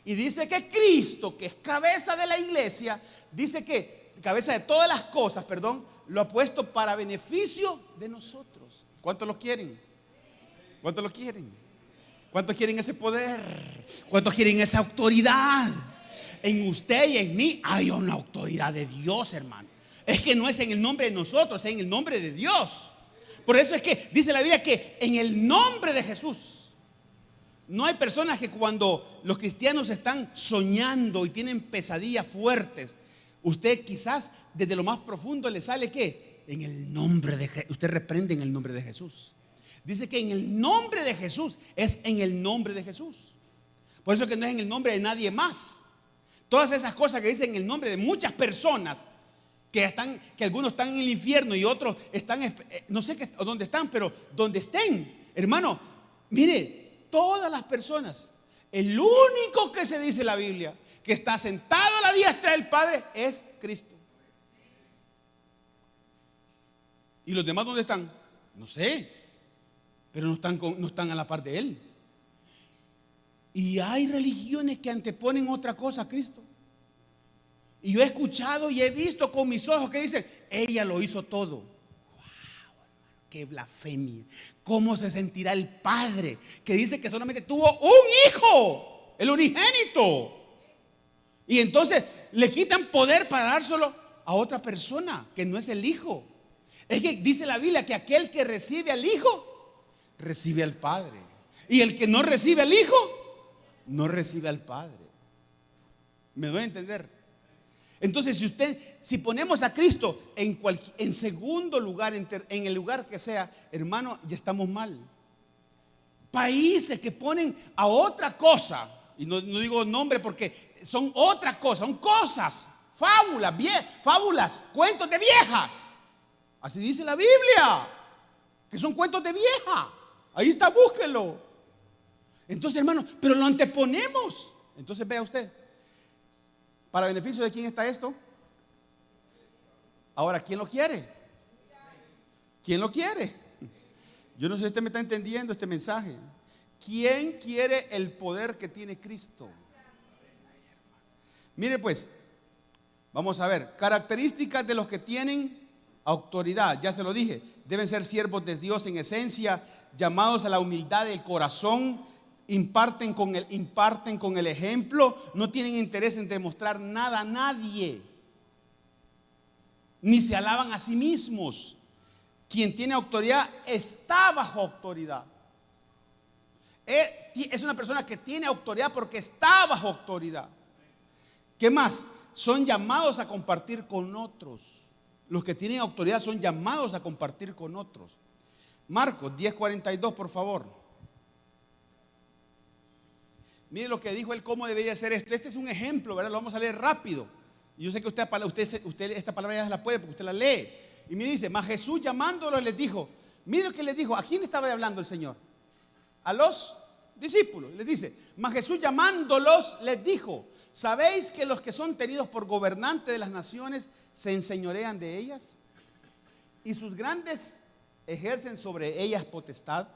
S1: Y dice que Cristo, que es cabeza de la iglesia, dice que cabeza de todas las cosas, perdón, lo ha puesto para beneficio de nosotros. ¿Cuántos lo quieren? ¿Cuántos lo quieren? ¿Cuántos quieren ese poder? ¿Cuántos quieren esa autoridad? En usted y en mí hay una autoridad de Dios, hermano. Es que no es en el nombre de nosotros, es en el nombre de Dios. Por eso es que dice la Biblia que en el nombre de Jesús. No hay personas que cuando los cristianos están soñando y tienen pesadillas fuertes, usted quizás desde lo más profundo le sale ¿qué? En el nombre de Jesús. Usted reprende en el nombre de Jesús. Dice que en el nombre de Jesús es en el nombre de Jesús. Por eso que no es en el nombre de nadie más. Todas esas cosas que dicen en el nombre de muchas personas que algunos están en el infierno y otros están, no sé dónde están, pero donde estén, hermano, mire, todas las personas, el único que se dice en la Biblia que está sentado a la diestra del Padre es Cristo. ¿Y los demás dónde están? No sé, pero no están a la par de Él. Y hay religiones que anteponen otra cosa a Cristo. Y yo he escuchado y he visto con mis ojos que dicen, ella lo hizo todo. Wow, hermano. qué blasfemia. ¿Cómo se sentirá el padre que dice que solamente tuvo un hijo, el unigénito? Y entonces le quitan poder para dárselo a otra persona que no es el hijo. Es que dice la Biblia que aquel que recibe al hijo, recibe al padre. Y el que no recibe al hijo, no recibe al padre. ¿Me doy a entender? Entonces, si ponemos a Cristo en segundo lugar, en el lugar que sea, hermano, ya estamos mal. Países que ponen a otra cosa, y no digo nombre porque son otra cosa, son cosas, fábulas, cuentos de viejas. Así dice la Biblia, que son cuentos de vieja. Ahí está, búsquelo. Entonces, hermano, pero lo anteponemos. Entonces, vea usted. ¿Para beneficio de quién está esto? Ahora, ¿quién lo quiere? ¿Quién lo quiere? Yo no sé si usted me está entendiendo este mensaje. ¿Quién quiere el poder que tiene Cristo? Mire pues, vamos a ver, características de los que tienen autoridad. Ya se lo dije, deben ser siervos de Dios en esencia, llamados a la humildad del corazón, imparten con el ejemplo, no tienen interés en demostrar nada a nadie, ni se alaban a sí mismos. Quien tiene autoridad está bajo autoridad. Es una persona que tiene autoridad porque está bajo autoridad. ¿Qué más? Son llamados a compartir con otros. Los que tienen autoridad son llamados a compartir con otros. Marcos 10:42, por favor. Mire lo que dijo él, cómo debería ser esto. Este es un ejemplo, ¿verdad? Lo vamos a leer rápido. Y yo sé que usted esta palabra ya se la puede porque usted la lee. Y me dice, mas Jesús llamándolos les dijo, mire lo que les dijo. ¿A quién estaba hablando el Señor? A los discípulos. Les dice, mas Jesús llamándolos les dijo, ¿sabéis que los que son tenidos por gobernantes de las naciones se enseñorean de ellas? Y sus grandes ejercen sobre ellas potestad.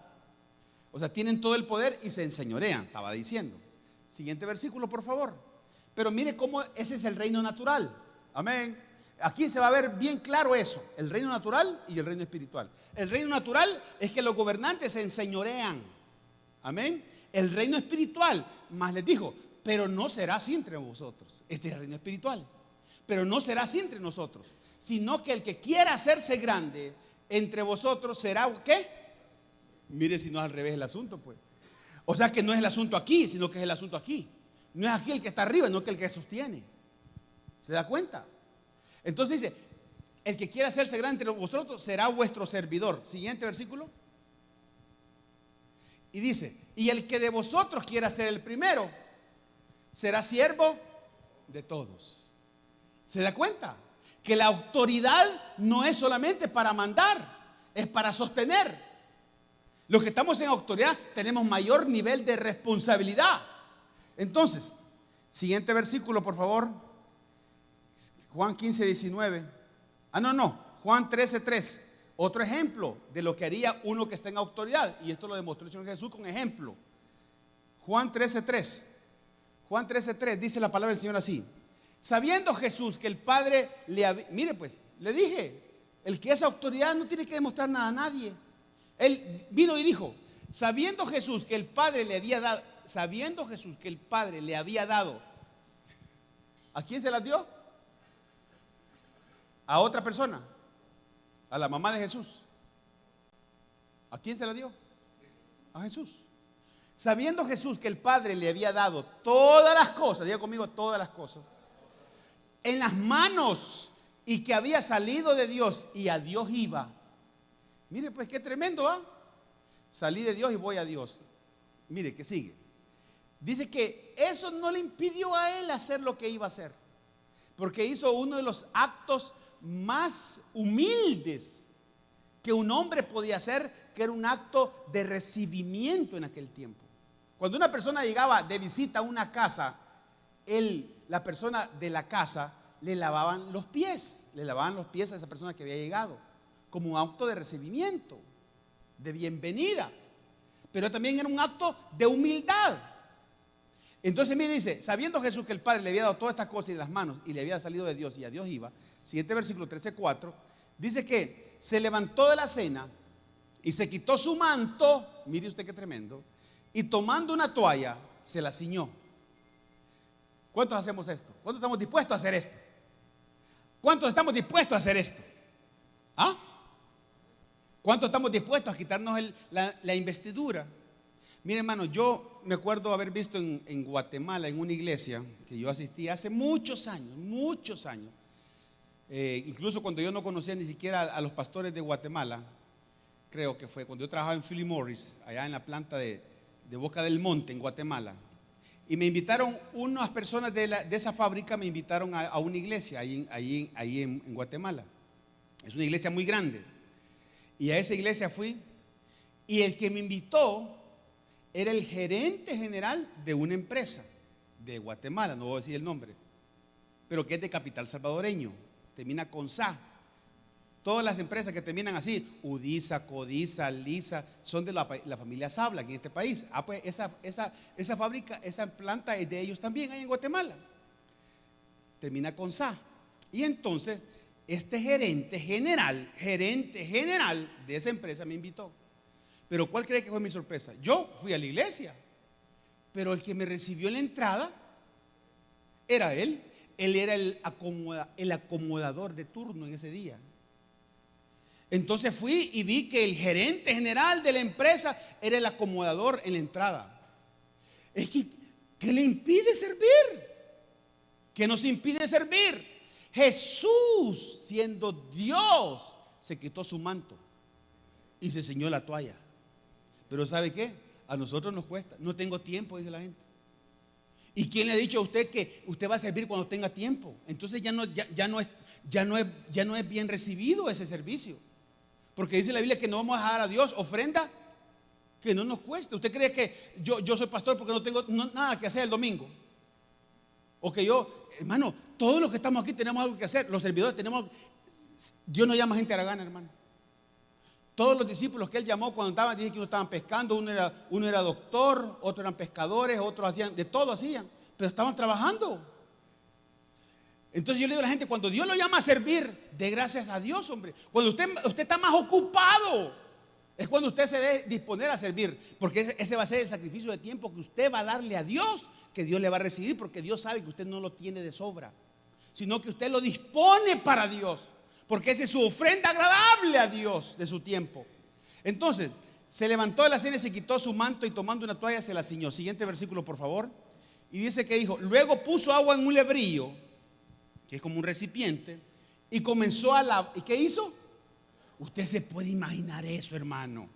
S1: O sea, tienen todo el poder y se enseñorean, estaba diciendo. Siguiente versículo, por favor. Pero mire cómo ese es el reino natural. Amén. Aquí se va a ver bien claro eso, el reino natural y el reino espiritual. El reino natural es que los gobernantes se enseñorean. Amén. El reino espiritual, más les dijo, pero no será así entre vosotros. Este es el reino espiritual. Pero no será así entre nosotros, sino que el que quiera hacerse grande entre vosotros será, ¿qué? Mire si no es al revés el asunto, pues. O sea que no es el asunto aquí, sino que es el asunto aquí. No es aquí el que está arriba, sino que el que sostiene. ¿Se da cuenta? Entonces dice, el que quiera hacerse grande entre vosotros será vuestro servidor. Siguiente versículo. Y dice, y el que de vosotros quiera ser el primero, será siervo de todos. ¿Se da cuenta? Que la autoridad no es solamente para mandar, es para sostener. Los que estamos en autoridad tenemos mayor nivel de responsabilidad. Entonces, siguiente versículo, por favor. Juan 15:19. Juan 13:3. Otro ejemplo de lo que haría uno que está en autoridad. Y esto lo demostró el Señor Jesús con ejemplo. Juan 13:3. Juan 13:3 dice la palabra del Señor así. Sabiendo Jesús que el Padre le había... Mire pues, le dije, el que es autoridad no tiene que demostrar nada a nadie. Él vino y dijo, sabiendo Jesús que el Padre le había dado, ¿a quién se las dio? A otra persona, a la mamá de Jesús. ¿A quién se la dio? A Jesús. Sabiendo Jesús que el Padre le había dado todas las cosas, diga conmigo, todas las cosas, en las manos, y que había salido de Dios y a Dios iba. Mire pues qué tremendo, ¿ah? Salí de Dios y voy a Dios. Mire que sigue. Dice que eso no le impidió a él hacer lo que iba a hacer, porque hizo uno de los actos más humildes que un hombre podía hacer, que era un acto de recibimiento en aquel tiempo. Cuando una persona llegaba de visita a una casa, la persona de la casa le lavaban los pies a esa persona que había llegado, como un acto de recibimiento, de bienvenida, pero también era un acto de humildad. Entonces mire, dice, sabiendo Jesús que el Padre le había dado todas estas cosas en las manos y le había salido de Dios y a Dios iba, siguiente versículo 13:4, dice que se levantó de la cena Y se quitó su manto, mire usted qué tremendo, y tomando una toalla, se la ciñó. ¿Cuántos hacemos esto? ¿Cuántos estamos dispuestos a hacer esto? ¿Cuántos estamos dispuestos a hacer esto? ¿Ah? ¿Cuántos estamos dispuestos a quitarnos la investidura? Mire, hermano, yo me acuerdo haber visto en Guatemala, en una iglesia que yo asistí hace muchos años, incluso cuando yo no conocía ni siquiera a los pastores de Guatemala. Creo que fue cuando yo trabajaba en Philip Morris, allá en la planta de Boca del Monte, en Guatemala. Y me invitaron, unas personas de esa fábrica me invitaron a una iglesia ahí en Guatemala. Es una iglesia muy grande. Y a esa iglesia fui. Y el que me invitó era el gerente general de una empresa de Guatemala, no voy a decir el nombre, pero que es de capital salvadoreño. Termina con SA. Todas las empresas que terminan así, Udisa, Codiza, Lisa, son de la familia Sabla aquí en este país. Pues esa fábrica, esa planta es de ellos también, ahí en Guatemala. Termina con SA. Y entonces, este gerente general de esa empresa me invitó. Pero ¿cuál cree que fue mi sorpresa? Yo fui a la iglesia, pero el que me recibió en la entrada era él. Él era el acomodador de turno en ese día. Entonces fui y vi que el gerente general de la empresa era el acomodador en la entrada. Es que, ¿qué le impide servir? ¿Qué nos impide servir? Jesús, siendo Dios, se quitó su manto y se ciñó la toalla. Pero ¿sabe qué? A nosotros nos cuesta. No tengo tiempo, dice la gente. ¿Y quién le ha dicho a usted que usted va a servir cuando tenga tiempo? Entonces ya no es bien recibido ese servicio. Porque dice la Biblia que no vamos a dejar a Dios ofrenda que no nos cueste. ¿Usted cree que yo soy pastor porque no tengo nada que hacer el domingo? O que hermano, todos los que estamos aquí tenemos algo que hacer. Los servidores tenemos. Dios no llama gente haragana, hermano. Todos los discípulos que él llamó cuando estaban, dije que uno estaban pescando, uno era doctor, otros eran pescadores, otros hacían, de todo hacían, pero estaban trabajando. Entonces yo le digo a la gente, cuando Dios lo llama a servir, dé gracias a Dios, hombre. Cuando usted está más ocupado, es cuando usted se debe disponer a servir, porque ese va a ser el sacrificio de tiempo que usted va a darle a Dios, que Dios le va a recibir, porque Dios sabe que usted no lo tiene de sobra, sino que usted lo dispone para Dios, porque esa es su ofrenda agradable a Dios de su tiempo. Entonces, se levantó de la cena y se quitó su manto y tomando una toalla se la ciñó. Siguiente versículo, por favor. Y dice que dijo, luego puso agua en un lebrillo, que es como un recipiente, y comenzó a lavar. ¿Y qué hizo? Usted se puede imaginar eso, hermano.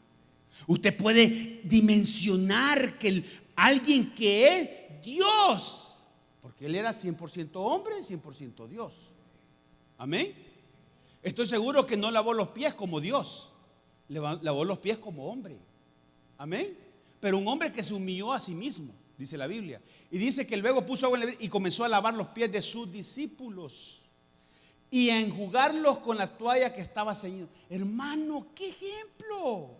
S1: Usted puede dimensionar que alguien que es Dios, porque él era 100% hombre y 100% Dios. Amén. Estoy seguro que no lavó los pies como Dios, lavó los pies como hombre. Amén. Pero un hombre que se humilló a sí mismo, dice la Biblia. Y dice que luego puso agua y comenzó a lavar los pies de sus discípulos y a enjugarlos con la toalla que estaba ceñida. Hermano, qué ejemplo.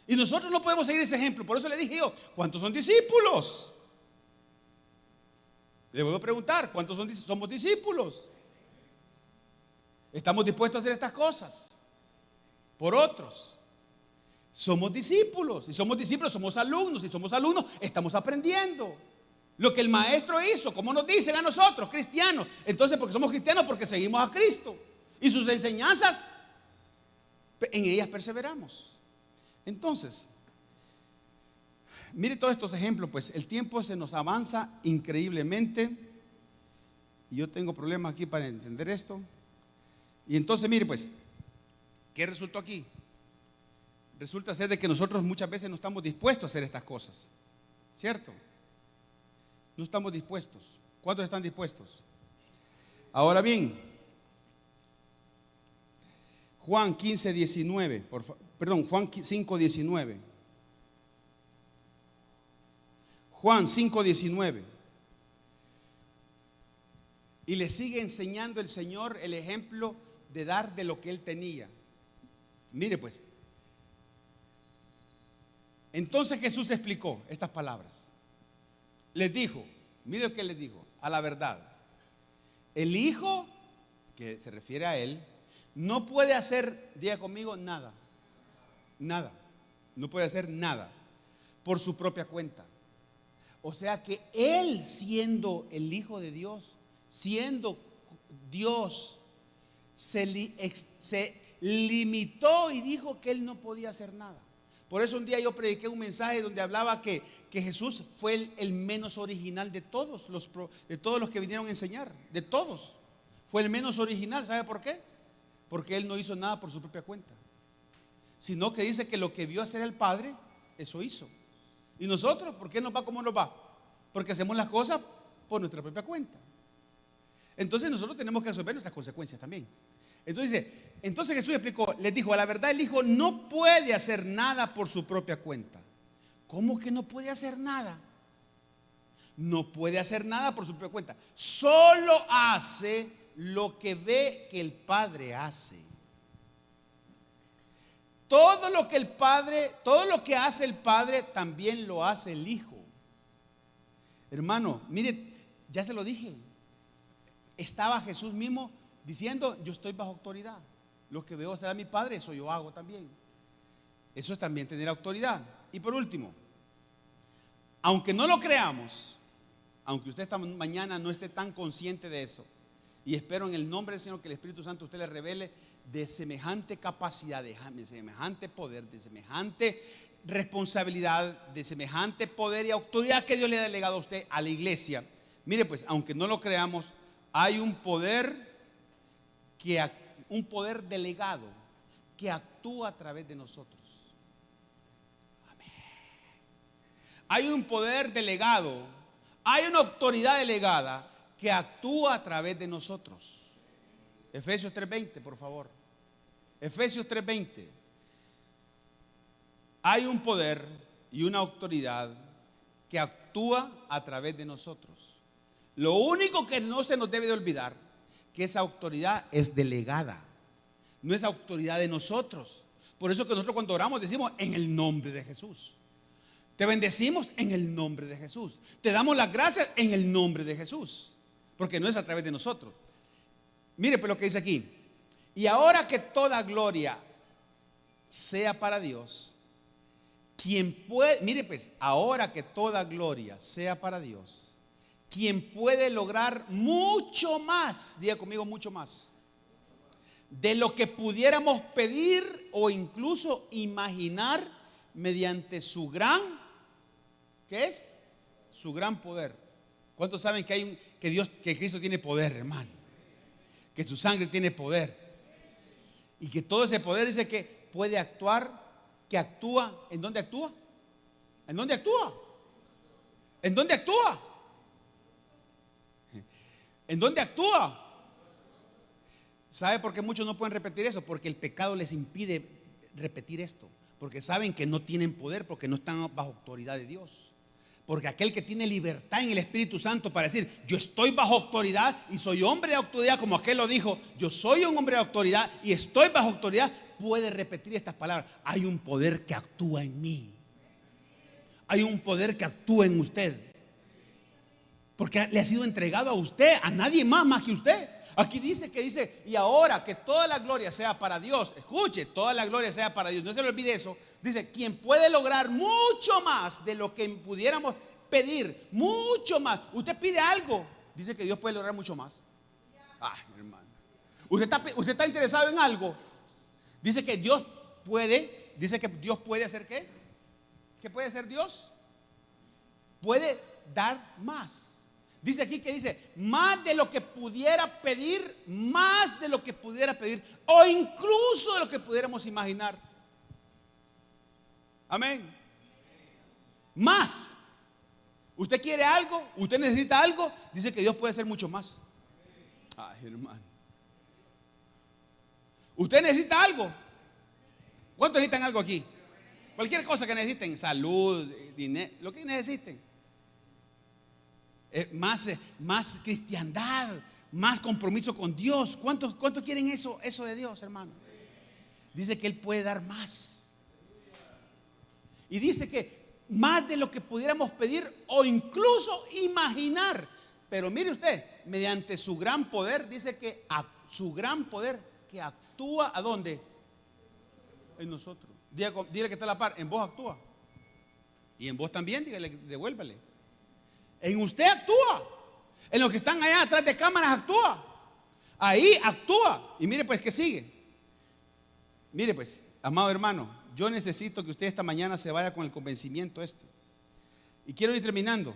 S1: Y nosotros no podemos seguir ese ejemplo. Por eso le dije yo, ¿cuántos son discípulos? Le voy a preguntar, ¿cuántos somos discípulos? ¿Estamos dispuestos a hacer estas cosas por otros? Somos discípulos. Si somos discípulos, somos alumnos. Si somos alumnos, estamos aprendiendo lo que el maestro hizo, como nos dicen a nosotros, cristianos. Entonces, porque somos cristianos, porque seguimos a Cristo y sus enseñanzas, en ellas perseveramos. Entonces, mire todos estos ejemplos, pues el tiempo se nos avanza increíblemente y yo tengo problemas aquí para entender esto. Y entonces, mire pues, ¿qué resultó aquí? Resulta ser de que nosotros muchas veces no estamos dispuestos a hacer estas cosas, ¿cierto? No estamos dispuestos. ¿Cuántos están dispuestos? Ahora bien, Juan 15, 19, Juan 5, 19. Juan 5, 19. Y le sigue enseñando el Señor el ejemplo de dar de lo que él tenía. Mire pues. Entonces Jesús explicó estas palabras. Les dijo, mire lo que les dijo, a la verdad. El Hijo, que se refiere a él, no puede hacer, diga conmigo, nada. Nada. No puede hacer nada por su propia cuenta. O sea que Él, siendo el Hijo de Dios, siendo Dios, se limitó y dijo que Él no podía hacer nada. Por eso un día yo prediqué un mensaje donde hablaba que Jesús fue el menos original de todos los que vinieron a enseñar, de todos. Fue el menos original. ¿Sabe por qué? Porque Él no hizo nada por su propia cuenta, sino que dice que lo que vio hacer el Padre, eso hizo. ¿Y nosotros? ¿Por qué nos va como nos va? Porque hacemos las cosas por nuestra propia cuenta. Entonces nosotros tenemos que resolver nuestras consecuencias también. Entonces Jesús explicó, les dijo, a la verdad el Hijo no puede hacer nada por su propia cuenta. ¿Cómo que no puede hacer nada? No puede hacer nada por su propia cuenta. Solo hace lo que ve que el Padre hace. Todo lo que hace el Padre, también lo hace el Hijo. Hermano, mire, ya se lo dije. Estaba Jesús mismo diciendo, yo estoy bajo autoridad. Lo que veo hacer a mi Padre, eso yo hago también. Eso es también tener autoridad. Y por último, aunque no lo creamos, aunque usted esta mañana no esté tan consciente de eso, y espero en el nombre del Señor que el Espíritu Santo usted le revele de semejante capacidad, de semejante poder, de semejante responsabilidad, de semejante poder y autoridad que Dios le ha delegado a usted, a la iglesia. Mire pues, aunque no lo creamos, hay un poder delegado que actúa a través de nosotros. Amén. Hay un poder delegado, hay una autoridad delegada que actúa a través de nosotros. Efesios 3:20, por favor. Efesios 3:20. Hay un poder y una autoridad que actúa a través de nosotros. Lo único que no se nos debe de olvidar, que esa autoridad es delegada, no es autoridad de nosotros. Por eso que nosotros cuando oramos decimos en el nombre de Jesús. Te bendecimos en el nombre de Jesús. Te damos las gracias en el nombre de Jesús, porque no es a través de nosotros. Mire pues lo que dice aquí. Y ahora que toda gloria sea para Dios, quien puede, mire pues, ahora que toda gloria sea para Dios, quien puede lograr mucho más, diga conmigo mucho más, de lo que pudiéramos pedir o incluso imaginar mediante su gran, ¿qué es? Su gran poder. ¿Cuántos saben que Cristo tiene poder, hermano? Que su sangre tiene poder. Y que todo ese poder dice que puede actuar, que actúa. ¿En dónde actúa? ¿En dónde actúa? ¿En dónde actúa? ¿En dónde actúa? ¿Sabe por qué muchos no pueden repetir eso? Porque el pecado les impide repetir esto. Porque saben que no tienen poder, porque no están bajo autoridad de Dios. Porque aquel que tiene libertad en el Espíritu Santo para decir, yo estoy bajo autoridad y soy hombre de autoridad, como aquel lo dijo, yo soy un hombre de autoridad y estoy bajo autoridad, puede repetir estas palabras. Hay un poder que actúa en mí. Hay un poder que actúa en usted. Porque le ha sido entregado a usted, a nadie más que usted. Aquí dice, y ahora que toda la gloria sea para Dios. Escuche, toda la gloria sea para Dios. No se le olvide eso. Dice, quien puede lograr mucho más de lo que pudiéramos pedir, mucho más. Usted pide algo, dice que Dios puede lograr mucho más. Ay, hermano. Usted está interesado en algo, dice que Dios puede hacer ¿qué? ¿Qué puede hacer Dios? Puede dar más. Dice aquí que dice, más de lo que pudiera pedir, más de lo que pudiera pedir, o incluso de lo que pudiéramos imaginar. Amén. Más. Usted quiere algo, usted necesita algo, dice que Dios puede hacer mucho más. Ay, hermano. Usted necesita algo. ¿Cuántos necesitan algo aquí? Cualquier cosa que necesiten, salud, dinero, lo que necesiten. Más cristiandad, más compromiso con Dios. ¿Cuántos quieren eso de Dios, hermano? Dice que Él puede dar más. Y dice que más de lo que pudiéramos pedir o incluso imaginar. Pero mire usted, mediante su gran poder, dice que su gran poder que actúa ¿a dónde? En nosotros. Dile que está a la par, en vos actúa. Y en vos también, dígale, devuélvale. En usted actúa. En los que están allá atrás de cámaras actúa. Ahí actúa. Y mire pues, ¿qué sigue? Mire pues, amado hermano, yo necesito que usted esta mañana se vaya con el convencimiento este. Y quiero ir terminando.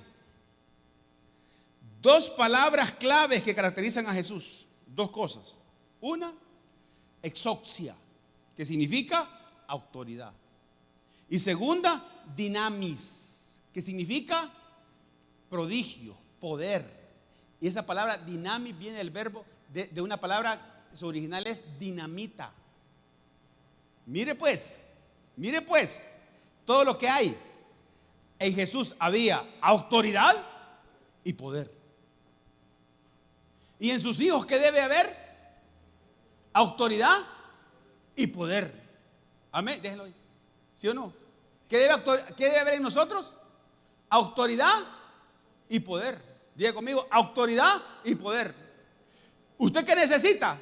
S1: Dos palabras claves que caracterizan a Jesús. Dos cosas. Una, exousia, que significa autoridad. Y segunda, dinamis, que significa prodigio, poder. Y esa palabra dinamis viene del verbo de una palabra, su original es dinamita. Mire pues, todo lo que hay. En Jesús había autoridad y poder. Y en sus hijos, ¿qué debe haber? Autoridad y poder. Amén, déjelo ahí. ¿Sí o no? ¿Qué debe haber en nosotros? Autoridad y poder. Diga conmigo, autoridad y poder. ¿Usted qué necesita?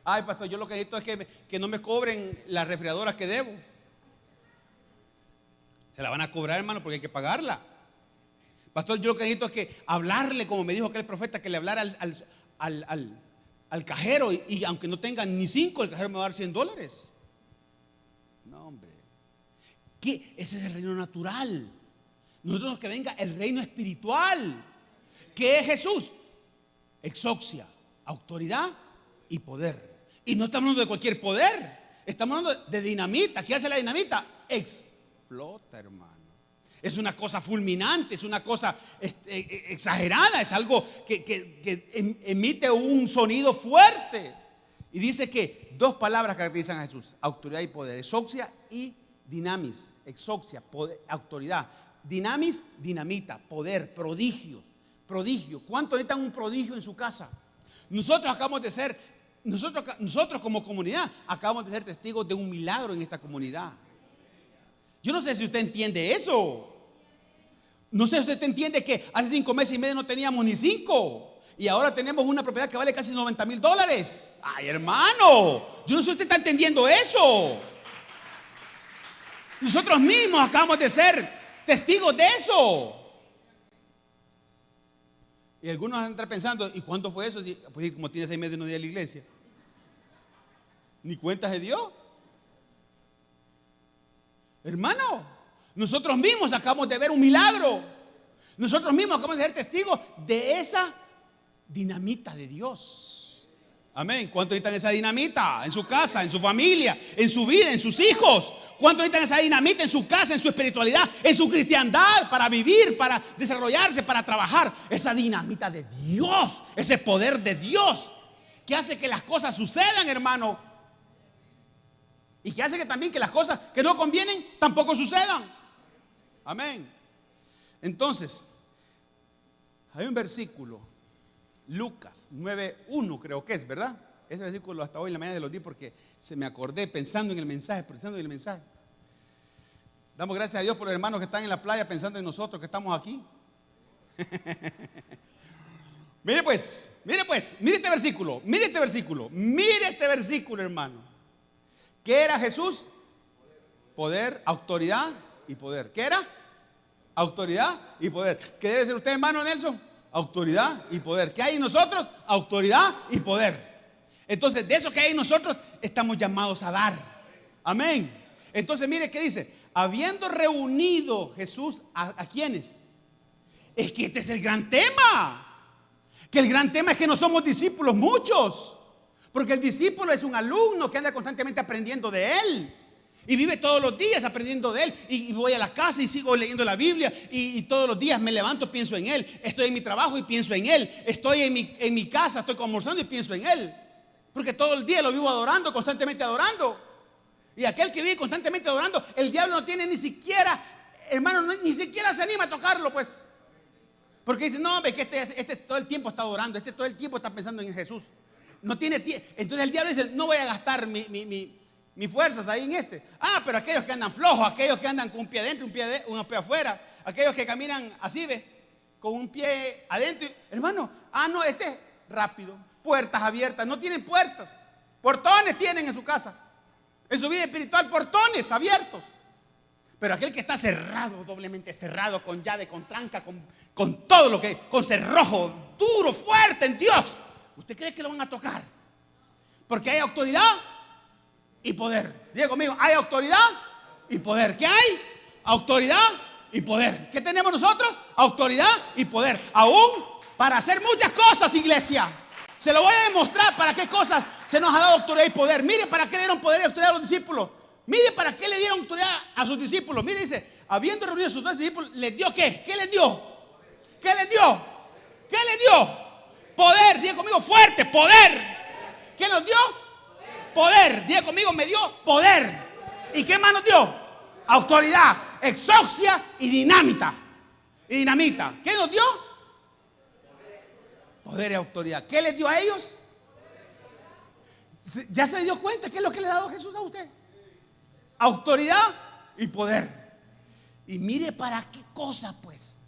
S1: Ay, pastor, yo lo que necesito es que no me cobren las refrigeradoras que debo. Se la van a cobrar, hermano, porque hay que pagarla. Pastor, yo lo que necesito es que hablarle, como me dijo aquel profeta, que le hablara al cajero y aunque no tenga ni 5, el cajero me va a dar $100. No, hombre. ¿Qué? Ese es el reino natural. Nosotros que venga el reino espiritual. ¿Qué es Jesús? Exousia, autoridad y poder. Y no estamos hablando de cualquier poder. Estamos hablando de dinamita. ¿Qué hace la dinamita? Explota, hermano. Es una cosa fulminante, es una cosa exagerada, es algo que emite un sonido fuerte. Y dice que dos palabras caracterizan a Jesús: autoridad y poder. Exousia y dinamis. Exousia, poder, autoridad. Dinamis, dinamita, poder, prodigio. Prodigio. ¿Cuánto necesitan un prodigio en su casa? Nosotros como comunidad acabamos de ser testigos de un milagro en esta comunidad. Yo no sé si usted entiende eso. No sé si usted entiende que hace 5 meses y medio no teníamos ni 5 y ahora tenemos una propiedad que vale casi $90,000. Ay, hermano, yo no sé si usted está entendiendo eso. Nosotros mismos acabamos de ser testigos de eso. Y algunos van a estar pensando, ¿y cuándo fue eso? Pues como tiene 6 meses no día de la iglesia, ni cuenta se dio. Hermano, nosotros mismos acabamos de ver un milagro. Nosotros mismos acabamos de ser testigos de esa dinamita de Dios. Amén. ¿Cuántos necesitan esa dinamita en su casa, en su familia, en su vida, en sus hijos? ¿Cuántos necesitan esa dinamita en su casa, en su espiritualidad, en su cristiandad, para vivir, para desarrollarse, para trabajar? Esa dinamita de Dios, ese poder de Dios que hace que las cosas sucedan, hermano. Y que hace que también que las cosas que no convienen tampoco sucedan. Amén. Entonces, hay un versículo, Lucas 9:1 creo que es, ¿verdad? Ese versículo hasta hoy en la mañana lo di porque se me acordé pensando en el mensaje, Damos gracias a Dios por los hermanos que están en la playa pensando en nosotros que estamos aquí. Mire este versículo, hermano. ¿Qué era Jesús? Poder, autoridad y poder. ¿Qué era? Autoridad y poder. ¿Qué debe ser usted, hermano Nelson? Autoridad y poder. ¿Qué hay en nosotros? Autoridad y poder. Entonces, de eso que hay en nosotros, estamos llamados a dar. Amén. Entonces, mire qué dice. Habiendo reunido Jesús ¿a quiénes? Es que este es el gran tema. Que el gran tema es que no somos discípulos muchos. Porque el discípulo es un alumno que anda constantemente aprendiendo de él. Y vive todos los días aprendiendo de él. Y voy a la casa y sigo leyendo la Biblia. Y todos los días me levanto, pienso en él. Estoy en mi trabajo y pienso en él. Estoy en mi casa, estoy almorzando y pienso en él. Porque todo el día lo vivo adorando, constantemente adorando. Y aquel que vive constantemente adorando, el diablo no tiene ni siquiera, hermano, ni siquiera se anima a tocarlo, pues. Porque dice, no, ve que este todo el tiempo está adorando, este todo el tiempo está pensando en Jesús. No tiene tiempo. Entonces el diablo dice, no voy a gastar mis fuerzas ahí en este. Ah, pero aquellos que andan flojos, aquellos que andan con un pie adentro, un pie afuera, aquellos que caminan así, ve, con un pie adentro. Hermano, no, este es rápido, puertas abiertas, no tienen puertas, portones tienen en su casa. En su vida espiritual, portones abiertos. Pero aquel que está cerrado, doblemente cerrado, con llave, con tranca, con todo lo que, con cerrojo, duro, fuerte en Dios, ¿usted cree que lo van a tocar? Porque hay autoridad y poder. Diga conmigo, hay autoridad y poder. ¿Qué hay? Autoridad y poder. ¿Qué tenemos nosotros? Autoridad y poder. Aún para hacer muchas cosas, iglesia. Se lo voy a demostrar para qué cosas se nos ha dado autoridad y poder. Mire para qué le dieron poder y autoridad a los discípulos. Mire para qué le dieron autoridad a sus discípulos. Mire, dice, habiendo reunido a sus 12 discípulos, ¿les dio qué? ¿Qué les dio? ¿Qué les dio? ¿Qué les dio? Poder. Diga conmigo fuerte, poder. ¿Qué nos dio? Poder. Diga conmigo, me dio poder. ¿Y qué más nos dio? Autoridad, exousia y dinamita. Y dinamita. ¿Qué nos dio? Poder y autoridad. ¿Qué les dio a ellos? ¿Ya se dio cuenta qué es lo que le ha dado Jesús a usted? Autoridad y poder. Y mire para qué cosa, pues.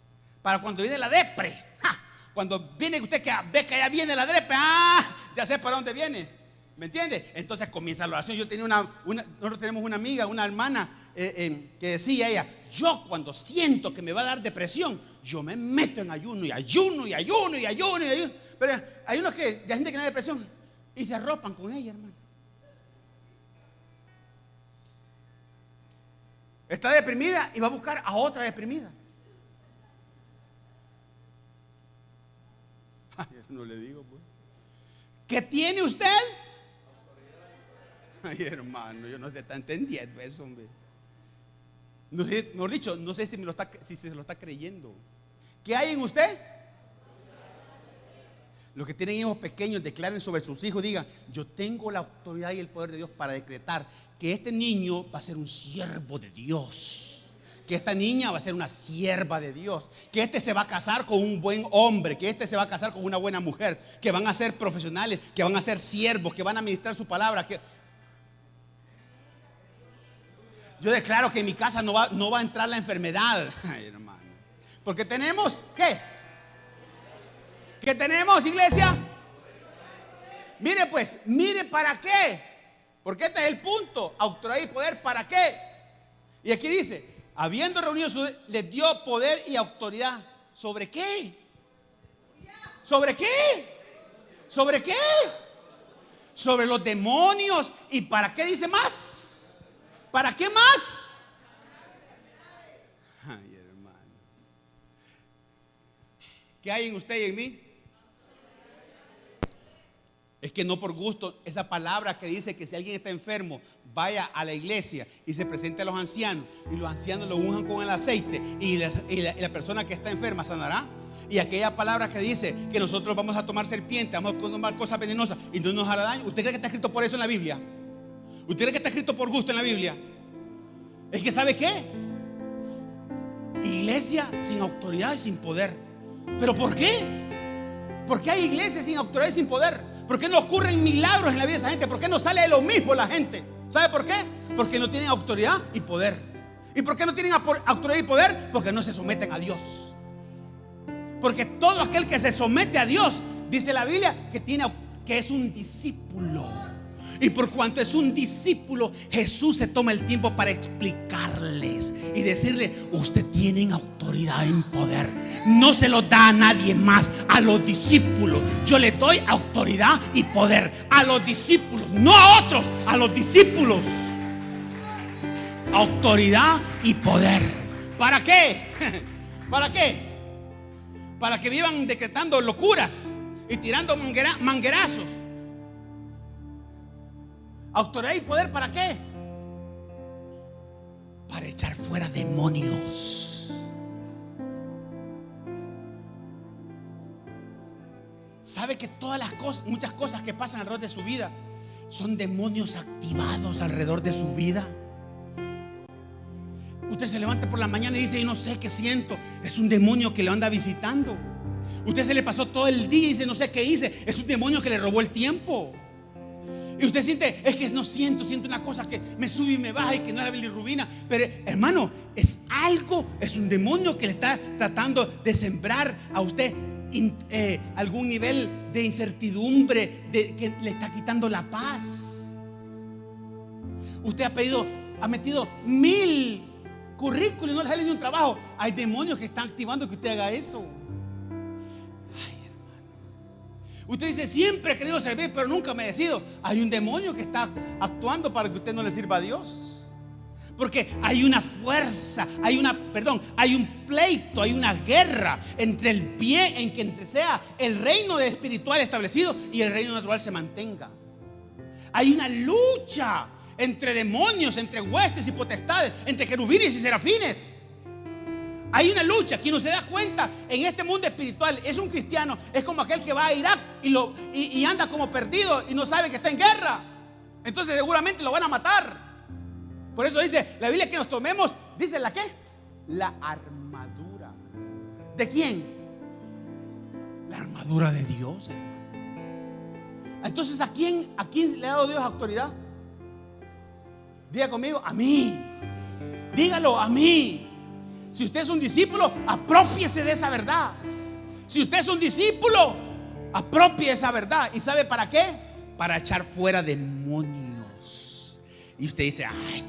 S1: Para cuando viene la depre. Cuando viene usted que ve que ya viene la depre. Ya sé para dónde viene. ¿Me entiende? Entonces comienza la oración. Yo tenía nosotros tenemos una amiga, una hermana que decía ella: yo cuando siento que me va a dar depresión, yo me meto en ayuno y ayuno y ayuno y ayuno y ayuno. Pero hay unos que, hay gente que no hay depresión y se arropan con ella, hermano. Está deprimida y va a buscar a otra deprimida. Ay, no le digo, pues. ¿Qué tiene usted? Ay, hermano, yo no se está entendiendo eso, hombre. No sé, mejor dicho, no sé si se lo está creyendo. ¿Qué hay en usted? Los que tienen hijos pequeños, declaren sobre sus hijos, digan: yo tengo la autoridad y el poder de Dios para decretar que este niño va a ser un siervo de Dios, que esta niña va a ser una sierva de Dios, que este se va a casar con un buen hombre, que este se va a casar con una buena mujer, que van a ser profesionales, que van a ser siervos, que van a ministrar su palabra. Yo declaro que en mi casa no va a entrar la enfermedad. Ay, hermano. Porque tenemos, ¿qué? ¿Qué tenemos, iglesia? Mire pues, mire para qué. Porque este es el punto. Autoridad y poder, ¿para qué? Y aquí dice: habiendo reunido, les dio poder y autoridad. ¿Sobre qué? ¿Sobre qué? ¿Sobre qué? Sobre los demonios. ¿Y para qué dice más? ¿Para qué más? Ay, hermano. ¿Qué hay en usted y en mí? Es que no por gusto, esa palabra que dice que si alguien está enfermo, vaya a la iglesia y se presente a los ancianos, y los ancianos lo unjan con el aceite, y la persona que está enferma sanará. Y aquella palabra que dice que nosotros vamos a tomar serpientes, vamos a tomar cosas venenosas y no nos hará daño. ¿Usted cree que está escrito por eso en la Biblia? ¿Usted cree que está escrito por gusto en la Biblia? Es que ¿sabe qué? Iglesia sin autoridad y sin poder. ¿Pero por qué? ¿Por qué hay iglesias sin autoridad y sin poder? ¿Por qué no ocurren milagros en la vida de esa gente? ¿Por qué no sale de lo mismo la gente? ¿Sabe por qué? Porque no tienen autoridad y poder. ¿Y por qué no tienen autoridad y poder? Porque no se someten a Dios. Porque todo aquel que se somete a Dios, dice la Biblia, que es un discípulo. Y por cuanto es un discípulo, Jesús se toma el tiempo para explicarles y decirle: usted tienen autoridad y poder. No se lo da a nadie más, a los discípulos. Yo le doy autoridad y poder a los discípulos, no a otros, a los discípulos. Autoridad y poder. ¿Para qué? ¿Para qué? Para que vivan decretando locuras y tirando manguerazos. Autoridad y poder, ¿para qué? Para echar fuera demonios. ¿Sabe que todas las cosas, muchas cosas que pasan alrededor de su vida, son demonios activados alrededor de su vida? Usted se levanta por la mañana y dice: yo no sé qué siento. Es un demonio que le anda visitando. Usted se le pasó todo el día y dice: no sé qué hice. Es un demonio que le robó el tiempo. Y usted siente: es que no siento una cosa que me sube y me baja y que no es la bilirrubina. Pero hermano, es algo, es un demonio que le está tratando de sembrar a usted algún nivel de incertidumbre, que le está quitando la paz. Usted ha metido 1000 currículos y no le sale ni un trabajo. Hay demonios que están activando que usted haga eso. Ay, hermano. Usted dice, siempre he querido servir, pero nunca me decido. Hay un demonio que está actuando para que usted no le sirva a Dios. Porque hay una fuerza, hay un pleito, hay una guerra entre el pie en que sea el reino espiritual establecido y el reino natural se mantenga. Hay una lucha entre demonios, entre huestes y potestades, entre querubines y serafines. Hay una lucha. Quien no se da cuenta en este mundo espiritual es un cristiano, es como aquel que va a Irak y anda como perdido y no sabe que está en guerra. Entonces seguramente lo van a matar. Por eso dice la Biblia que nos tomemos, dice la ¿qué? La armadura. ¿De quién? La armadura de Dios, hermano. Entonces, ¿a quién le ha dado Dios autoridad? Diga conmigo, a mí. Dígalo, a mí. Si usted es un discípulo, aprópiese de esa verdad. Si usted es un discípulo, apropie esa verdad. ¿Y sabe para qué? Para echar fuera demonios. Y usted dice, ay,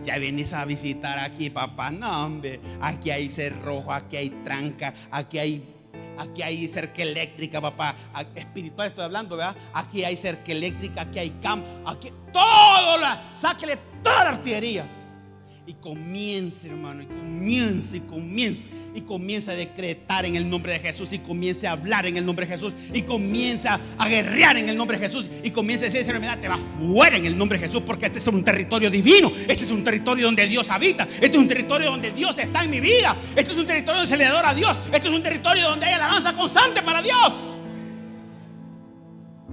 S1: ya vienes a visitar aquí, papá. No, hombre, aquí hay cerrojo, aquí hay tranca, aquí hay cerca eléctrica, papá. Espiritual estoy hablando, ¿verdad? Aquí hay cerca eléctrica, aquí hay aquí todo, sáquele toda la artillería. Y comience, hermano, y comience a decretar en el nombre de Jesús, y comience a hablar en el nombre de Jesús, y comience a guerrear en el nombre de Jesús, y comience a decir: esa enfermedad te va fuera en el nombre de Jesús, porque este es un territorio divino, este es un territorio donde Dios habita, este es un territorio donde Dios está en mi vida, este es un territorio donde se le adora a Dios, este es un territorio donde hay alabanza constante para Dios.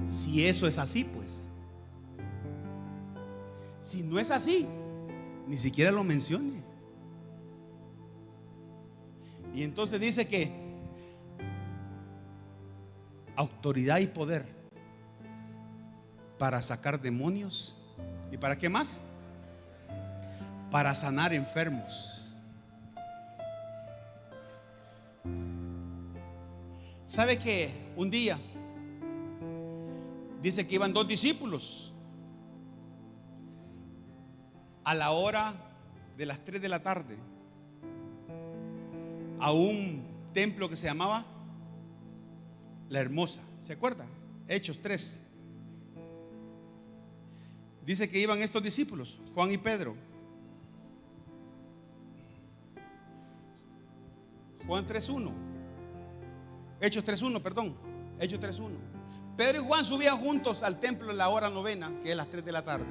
S1: Si eso es así, pues, si no es así, ni siquiera lo mencione. Y entonces dice que autoridad y poder para sacar demonios. ¿Y para qué más? Para sanar enfermos. ¿Sabe que un día dice que iban 2 discípulos a la hora de las 3 de la tarde a un templo que se llamaba La Hermosa? ¿Se acuerda? Hechos 3. Dice que iban estos discípulos, Juan y Pedro. Juan 3:1. Hechos 3:1, perdón. Hechos 3:1. Pedro y Juan subían juntos al templo en la hora novena, que es las 3 de la tarde.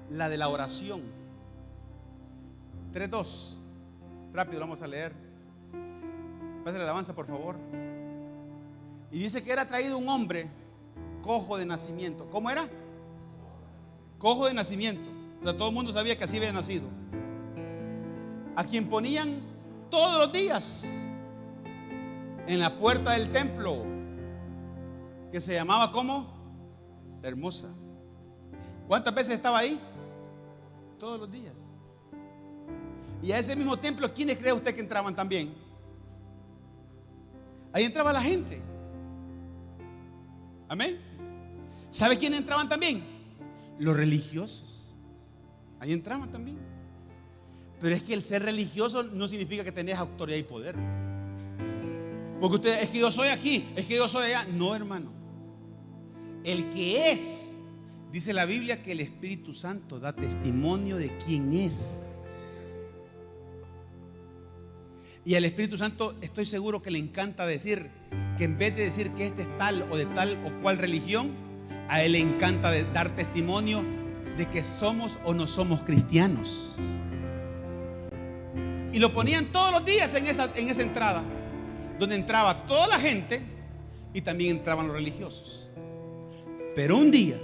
S1: La de la oración. 3:2. Rápido, vamos a leer. Pásale la alabanza, por favor. Y dice que era traído un hombre cojo de nacimiento. ¿Cómo era? Cojo de nacimiento. O sea, todo el mundo sabía que así había nacido. A quien ponían todos los días en la puerta del templo, que se llamaba ¿cómo? La Hermosa. ¿Cuántas veces estaba ahí? Todos los días. Y a ese mismo templo, ¿quiénes cree usted que entraban también? Ahí entraba la gente. Amén. ¿Sabe quiénes entraban también? Los religiosos. Ahí entraban también. Pero es que el ser religioso no significa que tenés autoridad y poder. Porque usted, es que yo soy aquí, es que yo soy allá. No, hermano. El que es, dice la Biblia, que el Espíritu Santo da testimonio de quién es. Y al Espíritu Santo estoy seguro que le encanta decir que en vez de decir que este es tal o de tal o cual religión, a él le encanta dar testimonio de que somos o no somos cristianos. Y lo ponían todos los días en esa entrada, donde entraba toda la gente y también entraban los religiosos. Pero un día,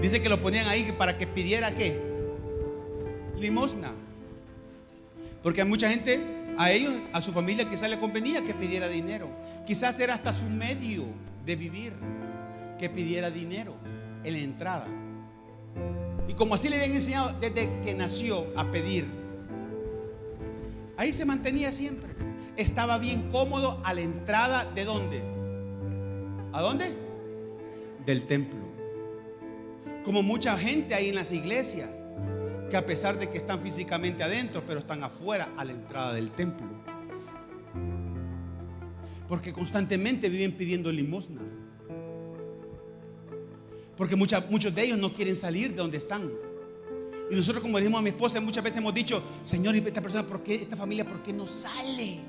S1: dice que lo ponían ahí para que pidiera ¿qué? Limosna. Porque a mucha gente, a ellos, a su familia quizás le convenía que pidiera dinero. Quizás era hasta su medio de vivir que pidiera dinero en la entrada. Y como así le habían enseñado desde que nació a pedir, ahí se mantenía siempre. Estaba bien cómodo a la entrada. ¿De dónde? ¿A dónde? del templo. Como mucha gente ahí en las iglesias, que a pesar de que están físicamente adentro, pero están afuera a la entrada del templo, porque constantemente viven pidiendo limosna, porque muchos de ellos no quieren salir de donde están. Y nosotros, como dijimos a mi esposa, muchas veces hemos dicho: Señor, ¿y esta persona, por qué, esta familia, por qué no sale?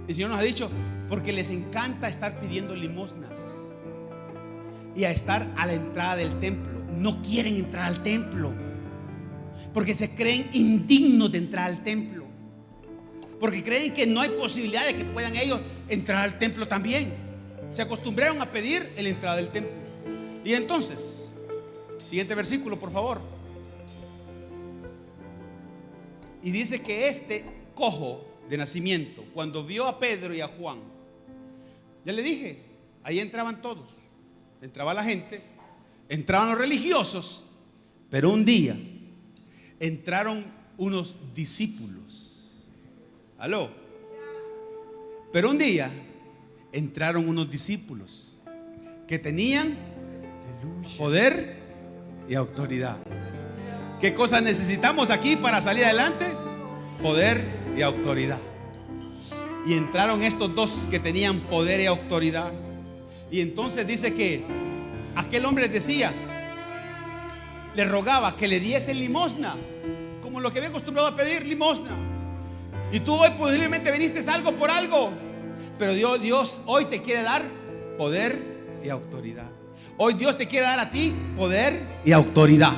S1: El Señor nos ha dicho: porque les encanta estar pidiendo limosnas y a estar a la entrada del templo. No quieren entrar al templo porque se creen indignos de entrar al templo, porque creen que no hay posibilidad de que puedan ellos entrar al templo también. Se acostumbraron a pedir la entrada del templo. Y entonces, siguiente versículo, por favor. Y dice que este cojo de nacimiento, cuando vio a Pedro y a Juan, ya le dije, ahí entraban todos. Entraba la gente, entraban los religiosos, pero un día entraron unos discípulos. ¿Aló? Pero un día entraron unos discípulos que tenían poder y autoridad. ¿Qué cosas necesitamos aquí para salir adelante? Poder y autoridad. Y entraron estos dos que tenían poder y autoridad. Y entonces dice que aquel hombre les decía, le rogaba que le diesen limosna, como lo que había acostumbrado a pedir, limosna. Y tú hoy posiblemente viniste algo por algo, pero Dios hoy te quiere dar poder y autoridad. Hoy Dios te quiere dar a ti poder y autoridad.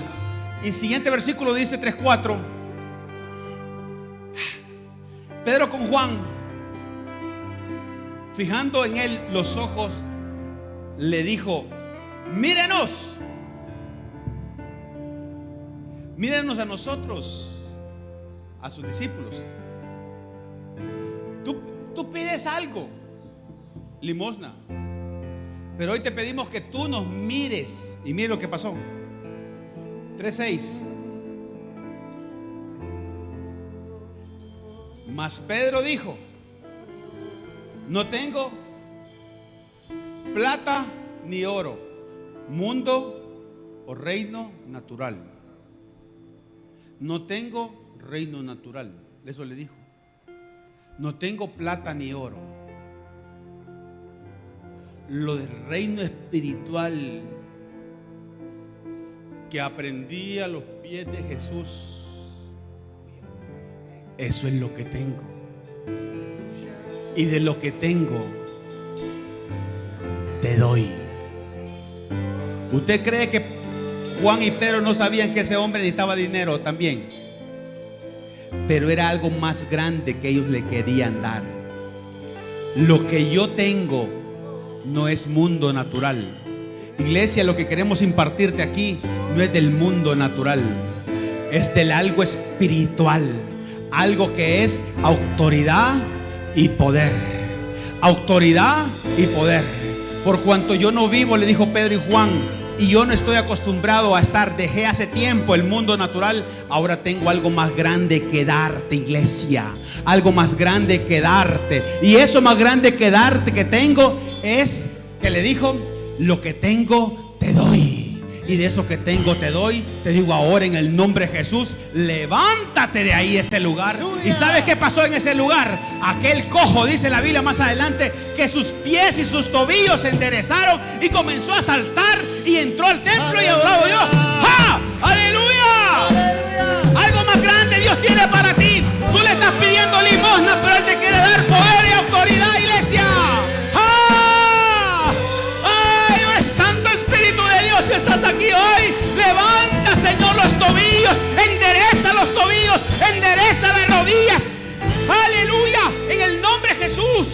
S1: Y el siguiente versículo dice 3:4. Pedro con Juan, fijando en él los ojos, le dijo: mírenos. Mírenos a nosotros, a sus discípulos. Tú pides algo, limosna, pero hoy te pedimos que tú nos mires. Y mire lo que pasó. 3:6. Mas Pedro dijo: no tengo plata ni oro, mundo o reino natural. No tengo reino natural. Eso le dijo. No tengo plata ni oro. Lo del reino espiritual que aprendí a los pies de Jesús, eso es lo que tengo. Y de lo que tengo te doy. ¿Usted cree que Juan y Pedro no sabían que ese hombre necesitaba dinero también? Pero era algo más grande que ellos le querían dar. Lo que yo tengo no es mundo natural. Iglesia, lo que queremos impartirte aquí no es del mundo natural, es del algo espiritual, algo que es autoridad y poder. Autoridad y poder. Por cuanto yo no vivo, le dijo Pedro y Juan, y yo no estoy acostumbrado a estar, dejé hace tiempo el mundo natural, ahora tengo algo más grande que darte, iglesia. Algo más grande que darte. Y eso más grande que darte que tengo es que le dijo: lo que tengo te doy. Y de eso que tengo te doy. Te digo ahora en el nombre de Jesús, levántate de ahí, este lugar. ¿Y sabes qué pasó en ese lugar? Aquel cojo, dice la Biblia más adelante, que sus pies y sus tobillos se enderezaron y comenzó a saltar y entró al templo y adoró a Dios. ¡Ja! ¡Aleluya! ¡Aleluya! Algo más grande Dios tiene para ti. Tú le estás pidiendo limosna, pero Él te quiere dar poder y autoridad, iglesia. Si estás aquí hoy, levanta, Señor, los tobillos, endereza los tobillos, endereza las rodillas. Aleluya, en el nombre de Jesús.